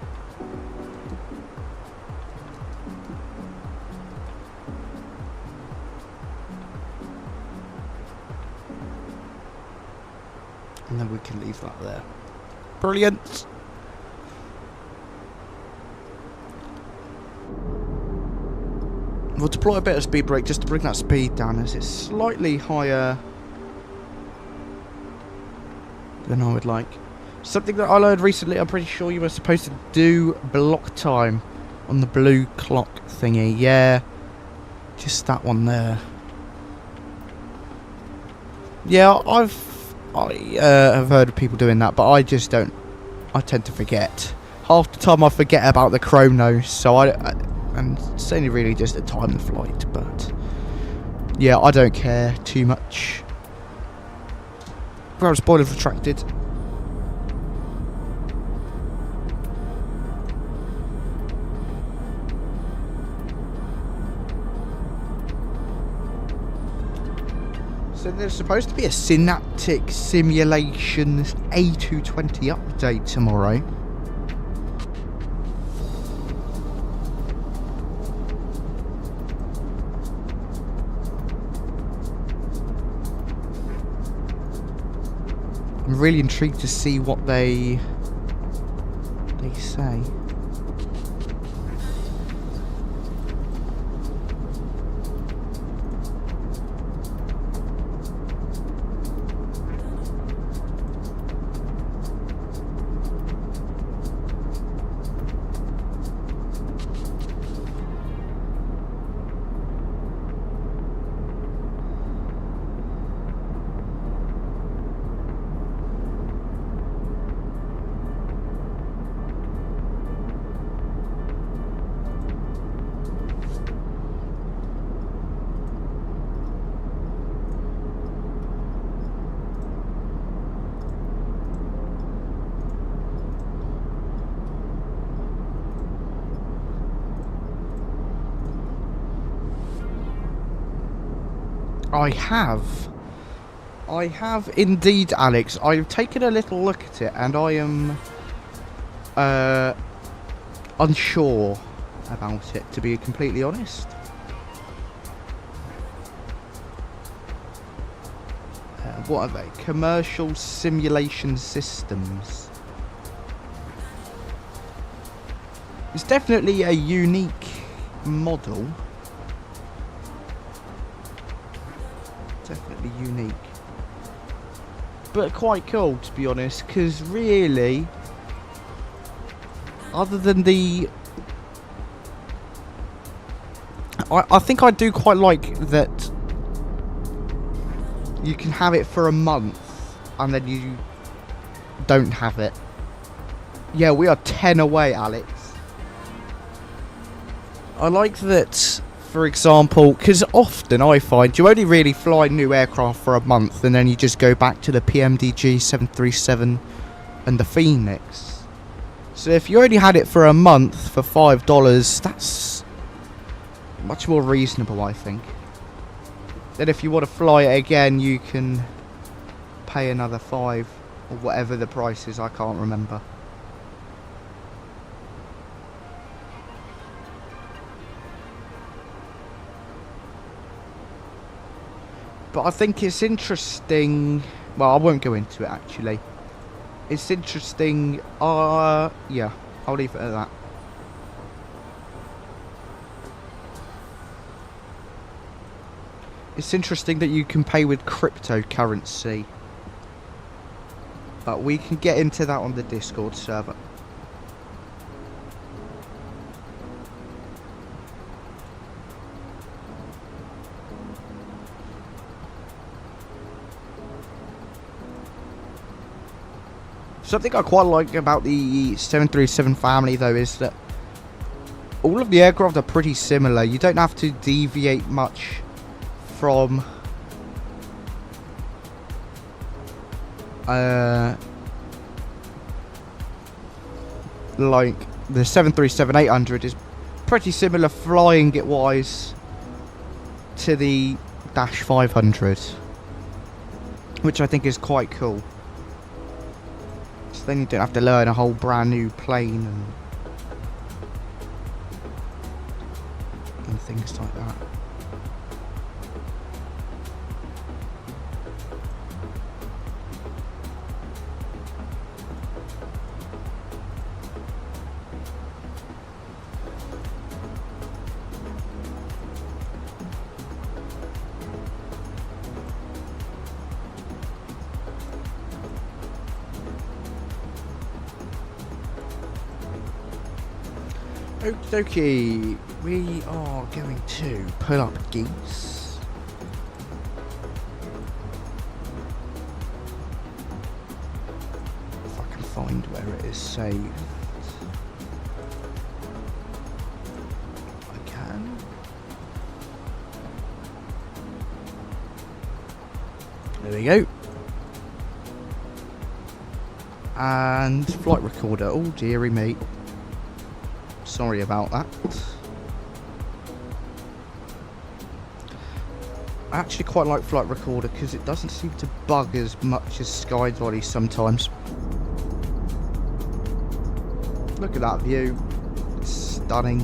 [SPEAKER 1] And then we can leave that there. Brilliant. We'll deploy a bit of speed brake just to bring that speed down, as it's slightly higher than I would like. Something that I learned recently, I'm pretty sure you were supposed to do block time on the blue clock thingy. Yeah, just that one there. Yeah, I have heard of people doing that, but I just don't. I tend to forget. Half the time I forget about the chrono, so and it's only really just a time of flight, but Yeah, I don't care too much. Ground spoilers retracted. So there's supposed to be a Synaptic Simulations A220 update tomorrow. I'm really intrigued to see what they say. I have indeed, Alex. I've taken a little look at it, and I am unsure about it, to be completely honest. What are they? Commercial simulation systems. It's definitely a unique model. Definitely unique. But quite cool, to be honest, because really, other than the... I think I do quite like that you can have it for a month, and then you don't have it. Yeah, we are 10 away, Alex. I like that... For example, because often I find you only really fly new aircraft for a month and then you just go back to the PMDG 737 and the Phoenix. So if you only had it for a month for $5, that's much more reasonable, I think. Then if you want to fly it again, you can pay another $5 or whatever the price is, I can't remember. But I think it's interesting. Well, I won't go into it actually. It's interesting. Yeah, I'll leave it at that. It's interesting that you can pay with cryptocurrency. But we can get into that on the Discord server. Something I quite like about the 737 family, though, is that all of the aircraft are pretty similar. You don't have to deviate much from like the 737-800 is pretty similar flying it wise to the Dash 500, which I think is quite cool. Then you don't have to learn a whole brand new plane and things like that. Okie dokie, we are going to pull up geese. If I can find where it is saved. I can. you go. And flight recorder. Oh, dearie me. Sorry about that. I actually quite like flight recorder because it doesn't seem to bug as much as Skydolly sometimes. Look at that view. It's stunning.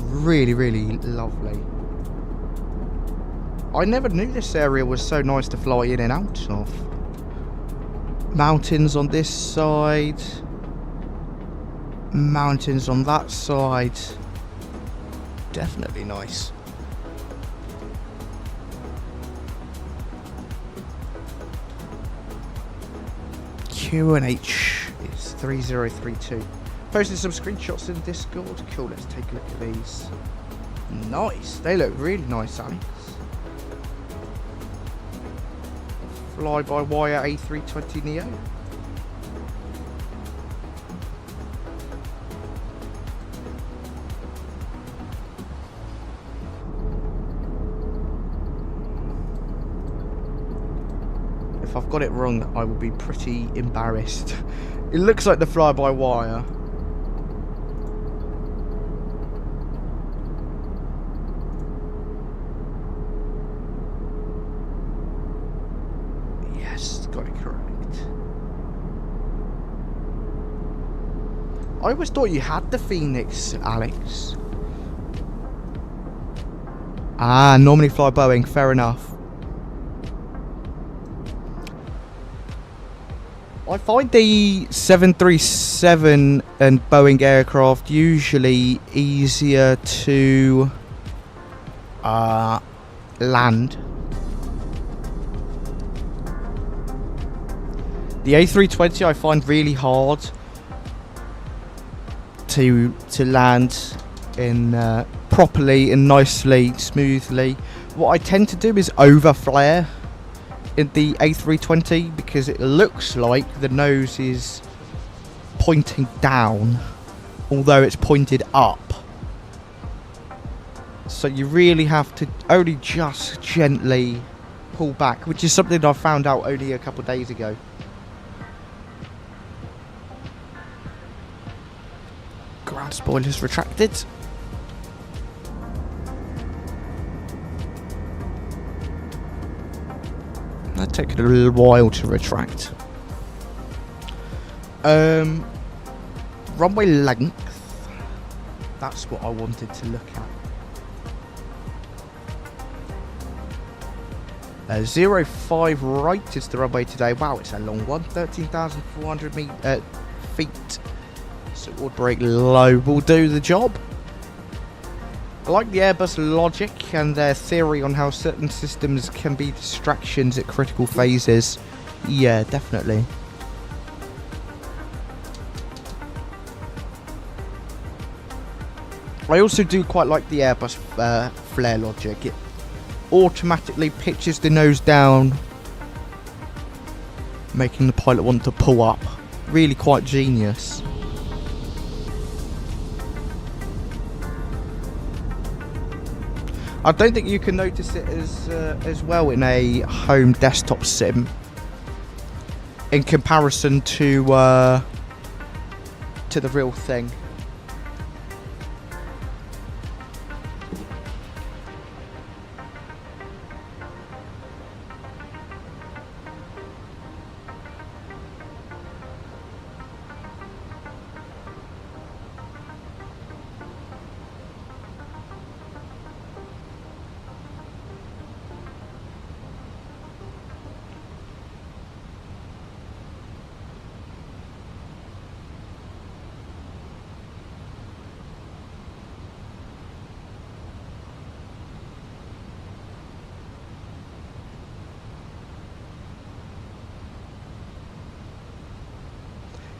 [SPEAKER 1] Really, really lovely. I never knew this area was so nice to fly in and out of. Mountains on this side. Mountains on that side. Definitely nice. QNH is 3032. Posted some screenshots in Discord. Cool, let's take a look at these. Nice. They look really nice, Alex. Fly-by-wire A320neo. If I've got it wrong, I will be pretty embarrassed. It looks like the fly-by-wire. Yes, got it correct. I always thought you had the Phoenix, Alex. Ah, normally fly Boeing, fair enough. I find the 737 and Boeing aircraft usually easier to land. The A320 I find really hard to land in properly and nicely, smoothly. What I tend to do is over flare in the A320 because it looks like the nose is pointing down, although it's pointed up. So you really have to only just gently pull back, which is something I found out only a couple of days ago. Ground spoilers retracted. That took a little while to retract. Runway length. That's what I wanted to look at. 05 right is the runway today. Wow, it's a long one. 13,400 feet. So would brake low will do the job. I like the Airbus logic and their theory on how certain systems can be distractions at critical phases. Yeah, definitely. I also do quite like the Airbus flare logic. It automatically pitches the nose down, making the pilot want to pull up. Really quite genius. I don't think you can notice it as well in a home desktop sim in comparison to the real thing.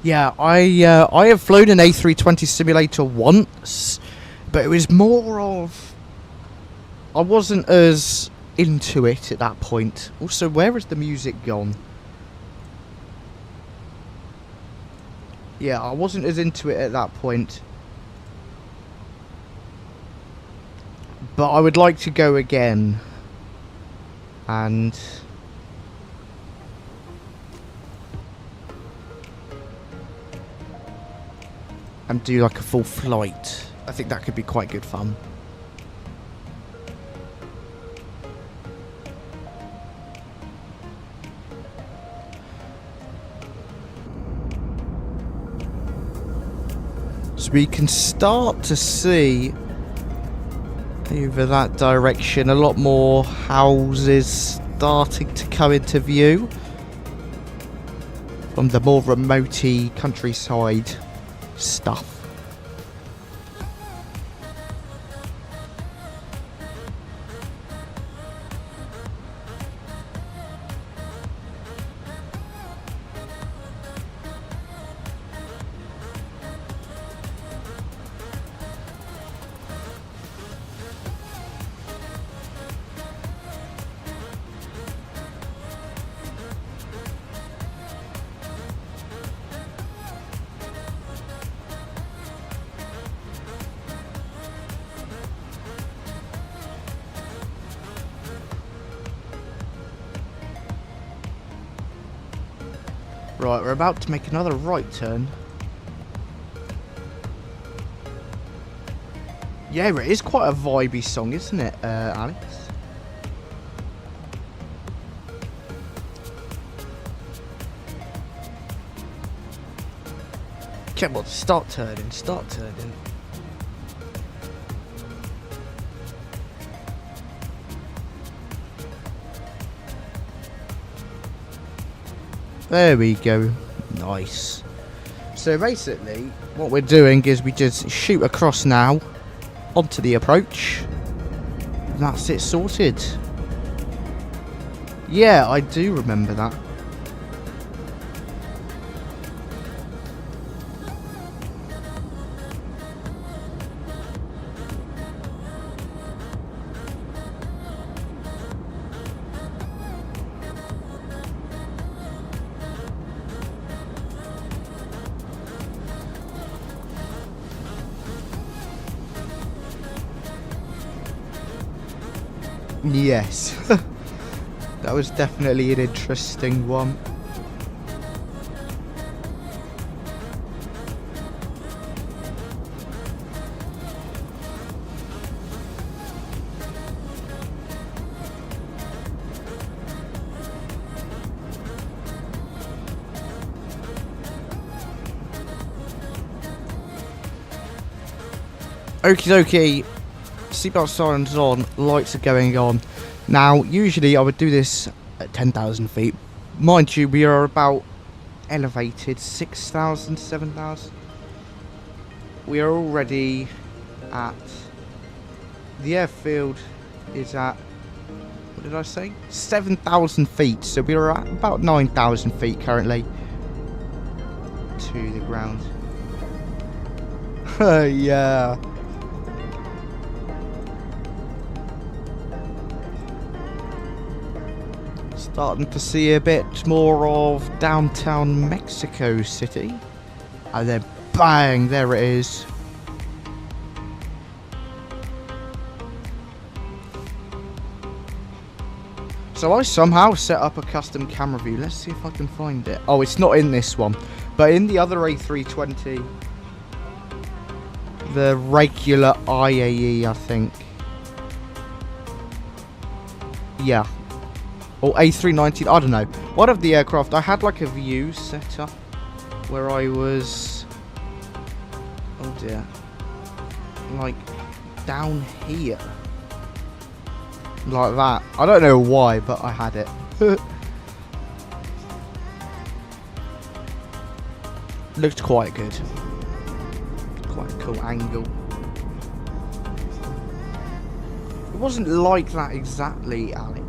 [SPEAKER 1] Yeah, I have flown an A320 simulator once, but it was more of, I wasn't as into it at that point. Also, where has the music gone? Yeah, I wasn't as into it at that point. But I would like to go again. And do like a full flight. I think that could be quite good fun. So we can start to see over that direction a lot more houses starting to come into view from the more remote-y countryside stuff. Right, we're about to make another right turn. Yeah, it is quite a vibey song, isn't it, Alex? Come on, start turning, start turning. There we go. Nice. So basically, what we're doing is we just shoot across now onto the approach. And that's it sorted. Yeah, I do remember that. Yes. That was definitely an interesting one. Okie dokie. Seatbelt sirens on, lights are going on. Now, usually I would do this at 10,000 feet. Mind you, we are about elevated 6,000, 7,000. We are already at... The airfield is at... What did I say? 7,000 feet. So we are at about 9,000 feet currently. To the ground. Yeah. Starting to see a bit more of downtown Mexico City. And then bang, there it is. So I somehow set up a custom camera view. Let's see if I can find it. Oh, it's not in this one. But in the other A320, the regular IAE, I think. Yeah. Or A319, I don't know. One of the aircraft, I had like a view set up where I was... Oh dear. Like, down here. Like that. I don't know why, but I had it. Looked quite good. Quite a cool angle. It wasn't like that exactly, Alex.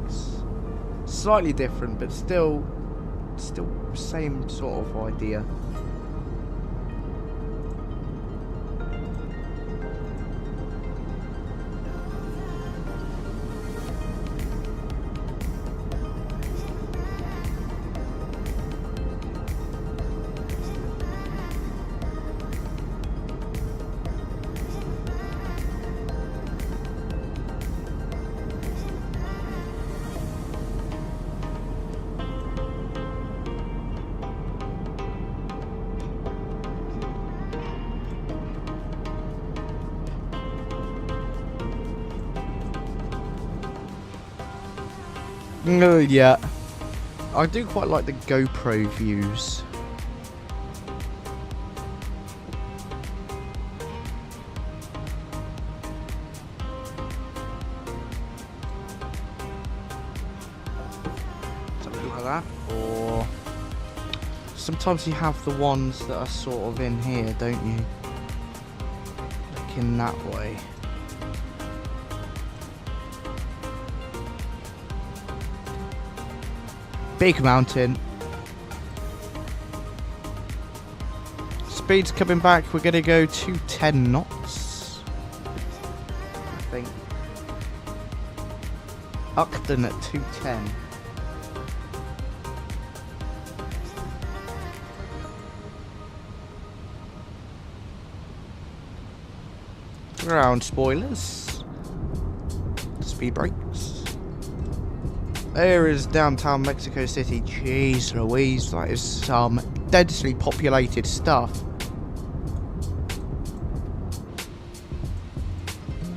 [SPEAKER 1] Slightly different, but still same sort of idea. Yeah. I do quite like the GoPro views. Something like that. Or sometimes you have the ones that are sort of in here, don't you? Looking that way. Big mountain. Speed's coming back. We're going to go to 10 knots. I think. Uckton at 210. Ground spoilers. Speed brakes. There is downtown Mexico City. Jeez Louise, that is some densely populated stuff.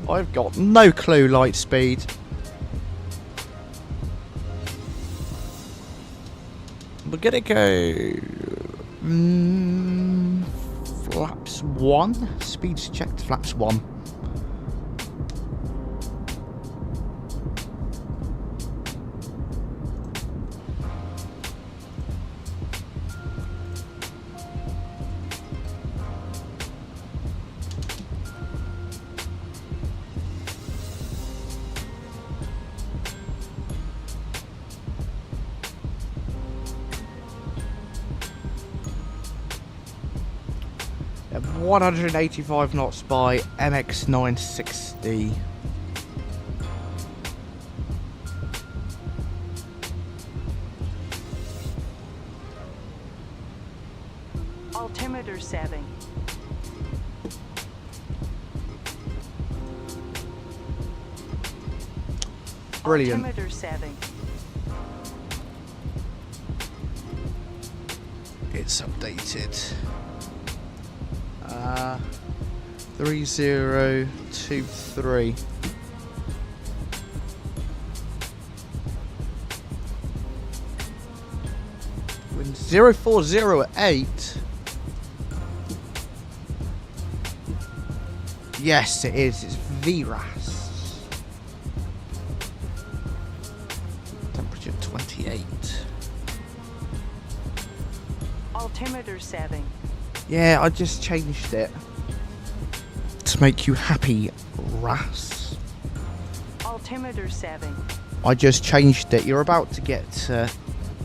[SPEAKER 1] I've got no clue light speed. We're gonna go flaps 1. Speed's checked, flaps 1. At 185 knots by MX960.
[SPEAKER 2] Altimeter setting.
[SPEAKER 1] Brilliant.
[SPEAKER 2] Altimeter setting.
[SPEAKER 1] It's updated. 3023. Wind 0408. Yes, it is. It's VRAS. Temperature 28.
[SPEAKER 2] Altimeter setting.
[SPEAKER 1] Yeah, I just changed it to make you happy, Ras.
[SPEAKER 2] Altimeter setting.
[SPEAKER 1] I just changed it. You're about to get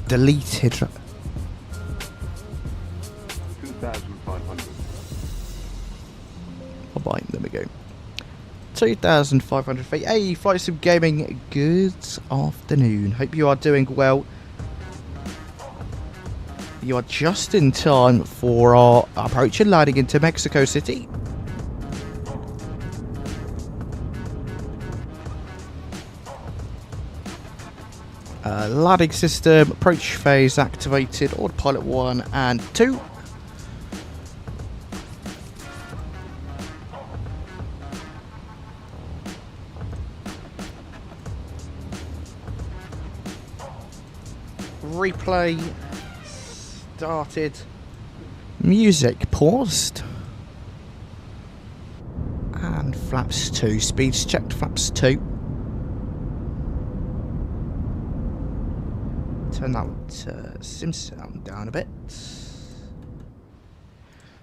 [SPEAKER 1] deleted.
[SPEAKER 4] 2,500.
[SPEAKER 1] Bye-bye. There we go. 2,500 feet. Hey, Flight Sim Gaming. Good afternoon. Hope you are doing well. You are just in time for our approach and landing into Mexico City. Landing system, approach phase activated, autopilot 1 and 2. Replay started. Music paused. And flaps 2. Speeds checked, flaps 2. Turn that sim sound down a bit.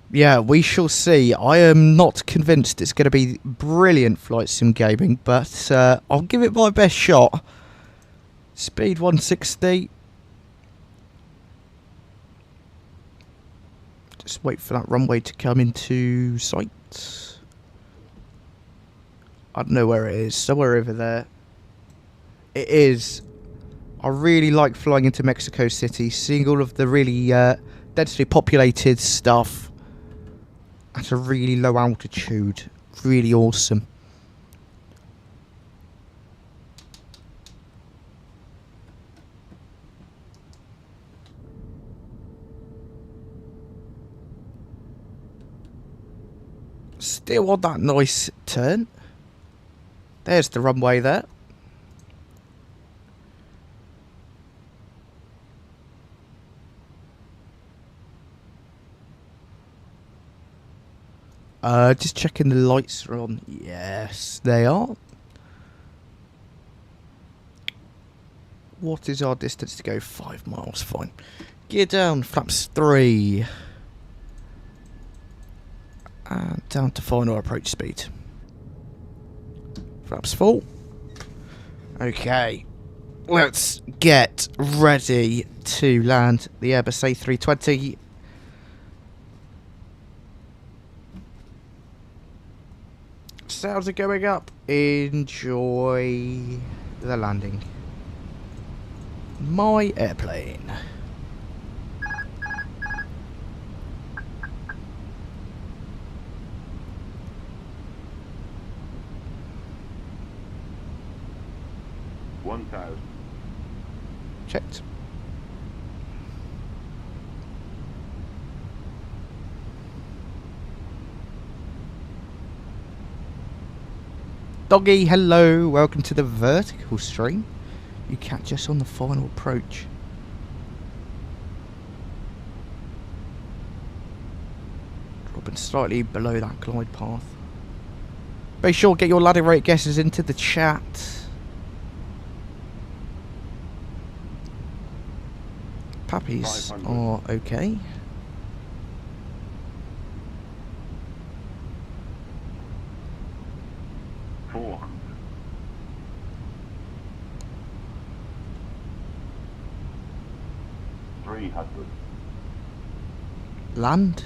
[SPEAKER 1] Yeah, we shall see. I am not convinced it's going to be brilliant Flight Sim Gaming, but I'll give it my best shot. Speed 160. Just wait for that runway to come into sight. I don't know where it is. Somewhere over there. It is. I really like flying into Mexico City, seeing all of the really densely populated stuff at a really low altitude. Really awesome. Still on that nice turn. There's the runway there. Just checking the lights are on. Yes, they are. What is our distance to go? 5 miles, fine. Gear down, flaps 3. And down to final approach speed. Flaps full. Okay. Let's get ready to land the Airbus A320. Sounds are going up. Enjoy the landing. My airplane. Checked. Doggy, hello, welcome to the vertical stream. You catch us on the final approach. Dropping slightly below that glide path. Be sure to get your landing rate guesses into the chat. Puppies are okay. Land.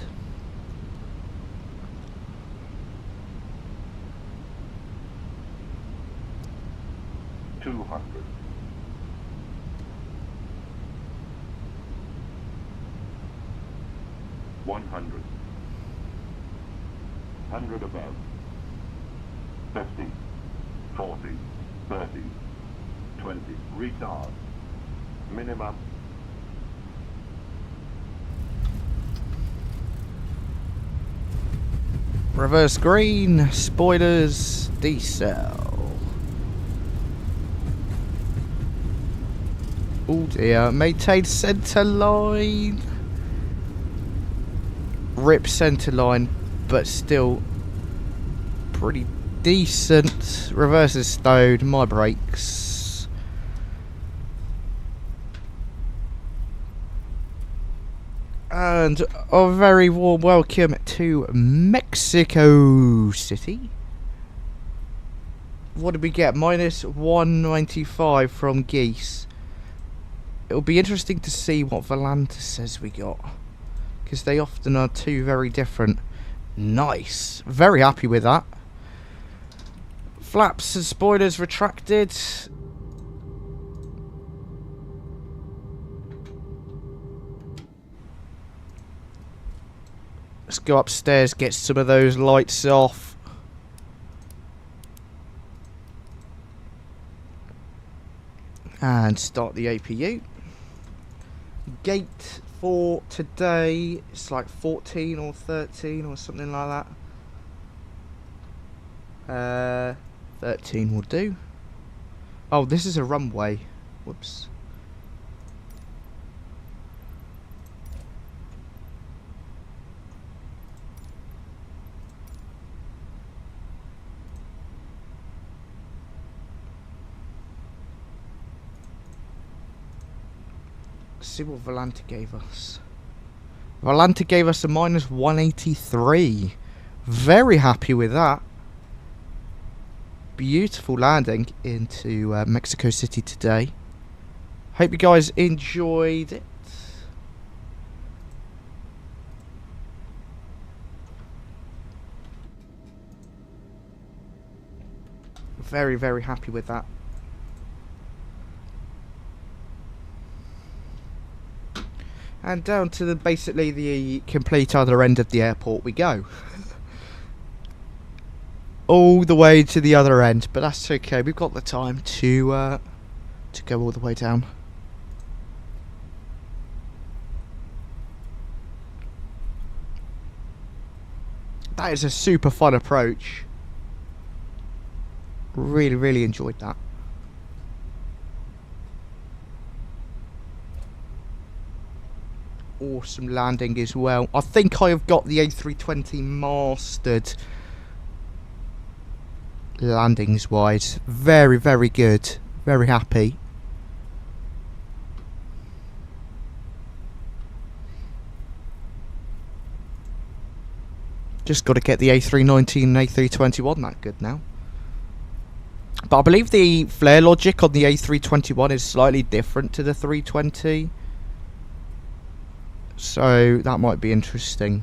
[SPEAKER 4] Above. 50, 40, 30, 20. Retard. Minimum.
[SPEAKER 1] Reverse green, spoilers, decel. Oh dear, maintain centre line. Rip centre line, but still pretty decent. Reverse is stowed, my brakes. And a very warm welcome to Mexico City. What did we get? Minus 195 from Geese. It'll be interesting to see what Volaris says we got, because they often are two very different. Nice. Very happy with that. Flaps and spoilers retracted. Let's go upstairs, get some of those lights off. And start the APU. Gate for today, it's like 14 or 13 or something like that. 13 will do. Oh, this is a runway. Whoops. See what Volanta gave us. Volanta gave us a minus 183. Very happy with that. Beautiful landing into Mexico City today. Hope you guys enjoyed it. Very, very happy with that. And down to basically the complete other end of the airport we go. All the way to the other end, but that's okay. We've got the time to go all the way down. That is a super fun approach. Really, really enjoyed that. awesome landing as well. I think I have got the A320 mastered landings wise. Very, very good. Very happy. Just got to get the A319 and A321 that good now. But I believe the flare logic on the A321 is slightly different to the 320. So that might be interesting.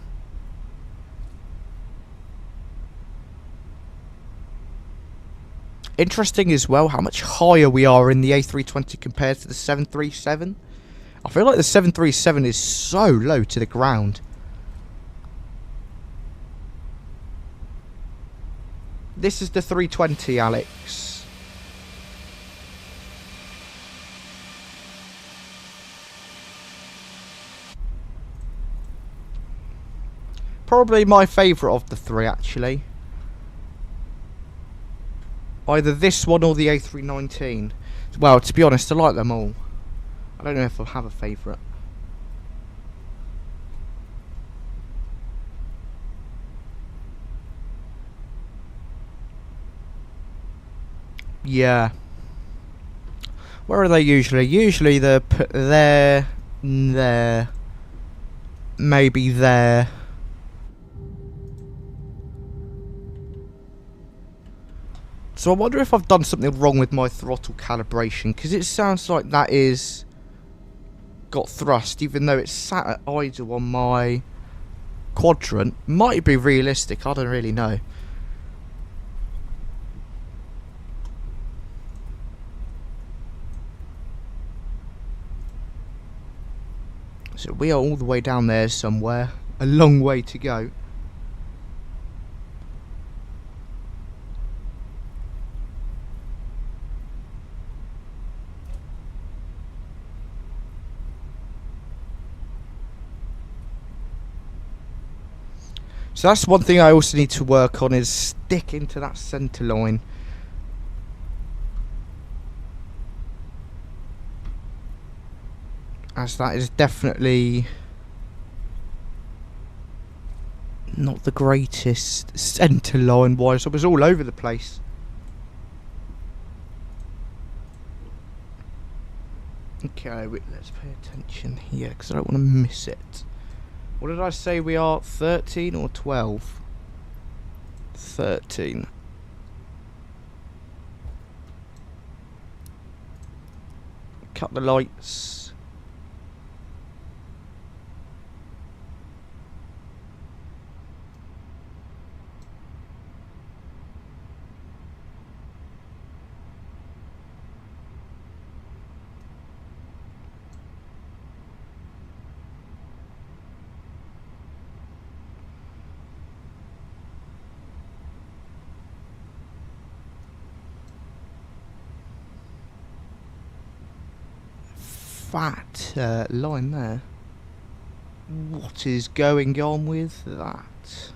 [SPEAKER 1] Interesting as well how much higher we are in the A320 compared to the 737. I feel like the 737 is so low to the ground. This is the 320, Alex. Probably my favourite of the three, actually. Either this one or the A319. Well, to be honest, I like them all. I don't know if I'll have a favourite. Yeah. Where are they usually? Usually they're put there, there, maybe there. So I wonder if I've done something wrong with my throttle calibration, because it sounds like that is got thrust, even though it's sat at idle on my quadrant. Might be realistic, I don't really know. So we are all the way down there somewhere. A long way to go. So that's one thing I also need to work on, is sticking to that centre line. As that is definitely not the greatest centre line wise. I was all over the place. Okay, wait, let's pay attention here because I don't want to miss it. What did I say we are? 13 or 12? 13. Cut the lights. Fat line there. What is going on with that?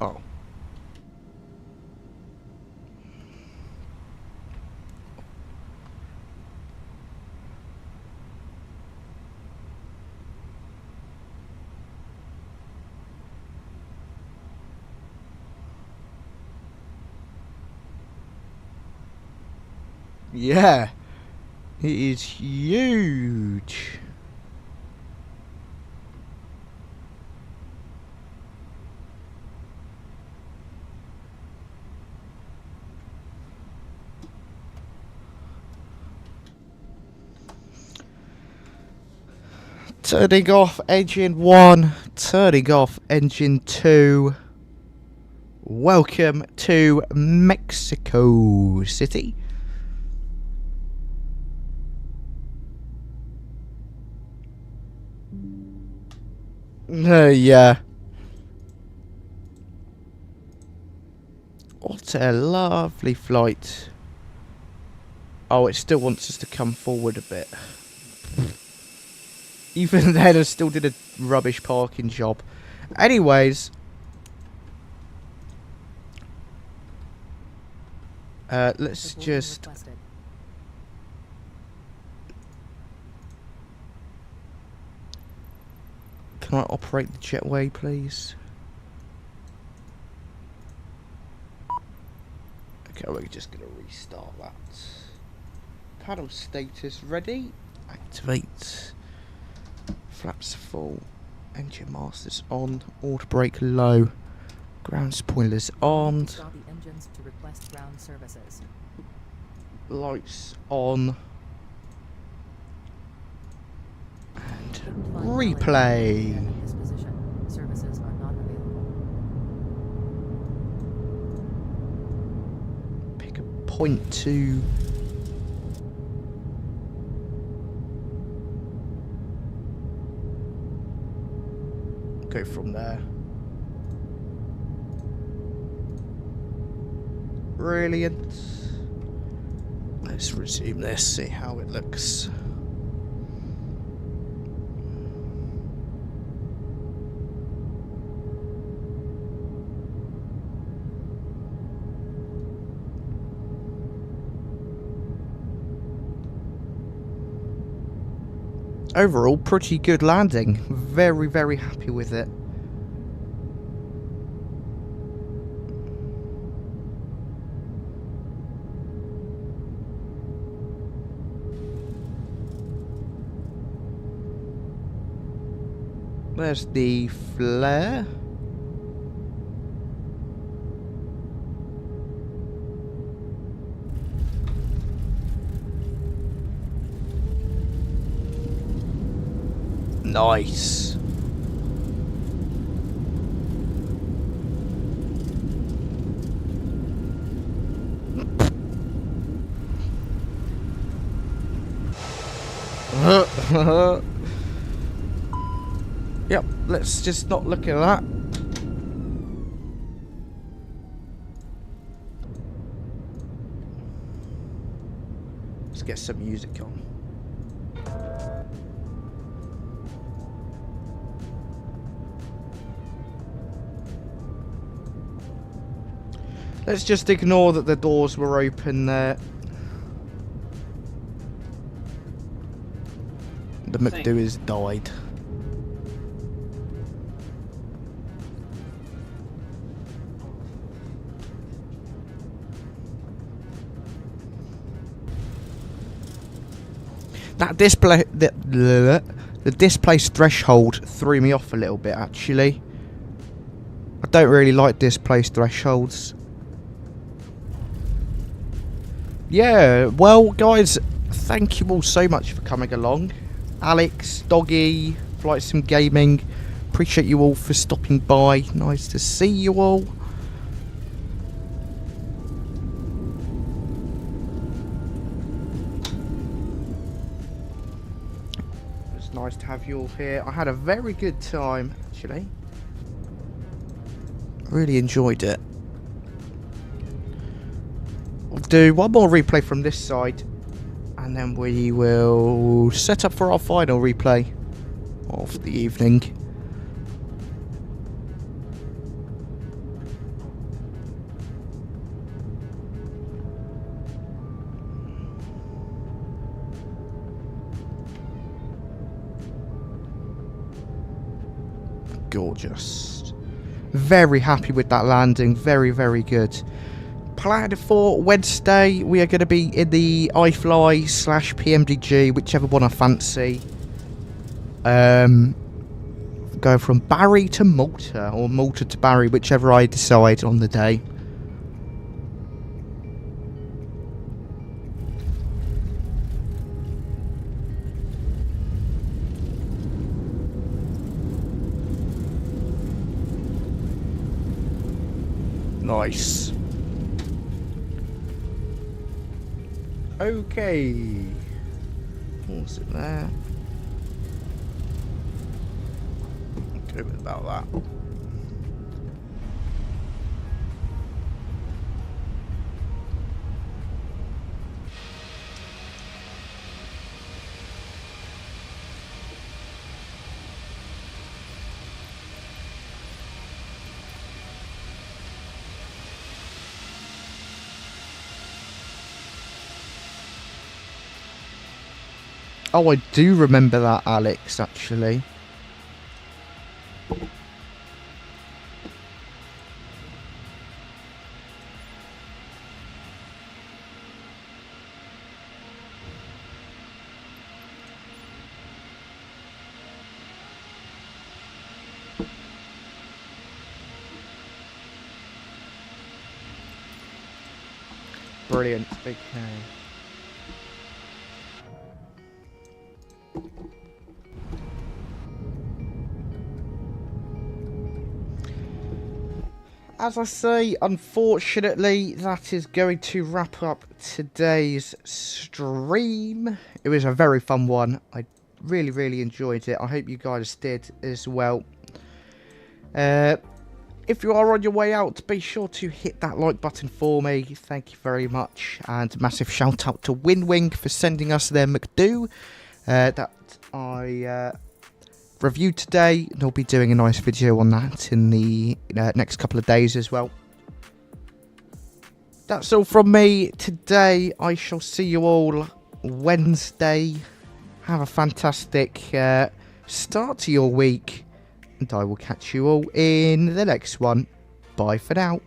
[SPEAKER 1] Oh. Yeah, it is huge. Turning off engine 1, turning off engine 2. Welcome to Mexico City. Yeah. What a lovely flight. Oh, it still wants us to come forward a bit. Even then, I still did a rubbish parking job. Anyways. Let's just Can I operate the jetway, please? Okay, we're just going to restart that. Paddle status ready. Activate. Flaps full. Engine masters on. Auto brake low. Ground spoilers armed.
[SPEAKER 5] Stop the engines to request ground services.
[SPEAKER 1] Lights on. And
[SPEAKER 5] Find
[SPEAKER 1] replay.
[SPEAKER 5] in this position. Services are not available.
[SPEAKER 1] Pick a point to go from there. Brilliant. Let's resume this, see how it looks. Overall, pretty good landing. Very, very happy with it. There's the flare. Nice. Yep, let's just not look at that. Let's get some music on. Let's just ignore that the doors were open there. The MCDU has died. That display, the display's threshold threw me off a little bit actually. I don't really like display thresholds. Yeah, well guys, thank you all so much for coming along. Alex, Doggy, Flight Sim Gaming, appreciate you all for stopping by. Nice to see you all. It's nice to have you all here. I had a very good time actually. Really enjoyed it. We'll do one more replay from this side and then we will set up for our final replay of the evening. Gorgeous. Very happy with that landing. Very, very good. Planned for Wednesday, we are going to be in the iFly/PMDG, whichever one I fancy. Go from Barry to Malta, or Malta to Barry, whichever I decide on the day. Nice. Okay. Pause it there. Good about that. Oh, I do remember that, Alex, actually. Brilliant. Okay. As I say, unfortunately, that is going to wrap up today's stream. It was a very fun one. I really, really enjoyed it. I hope you guys did as well. If you are on your way out, be sure to hit that like button for me. Thank you very much. And massive shout out to WinWing for sending us their MCDU that I reviewed today. And I'll be doing a nice video on that in the next couple of days as well. That's all from me today. I shall see you all Wednesday. Have a fantastic start to your week. And I will catch you all in the next one. Bye for now.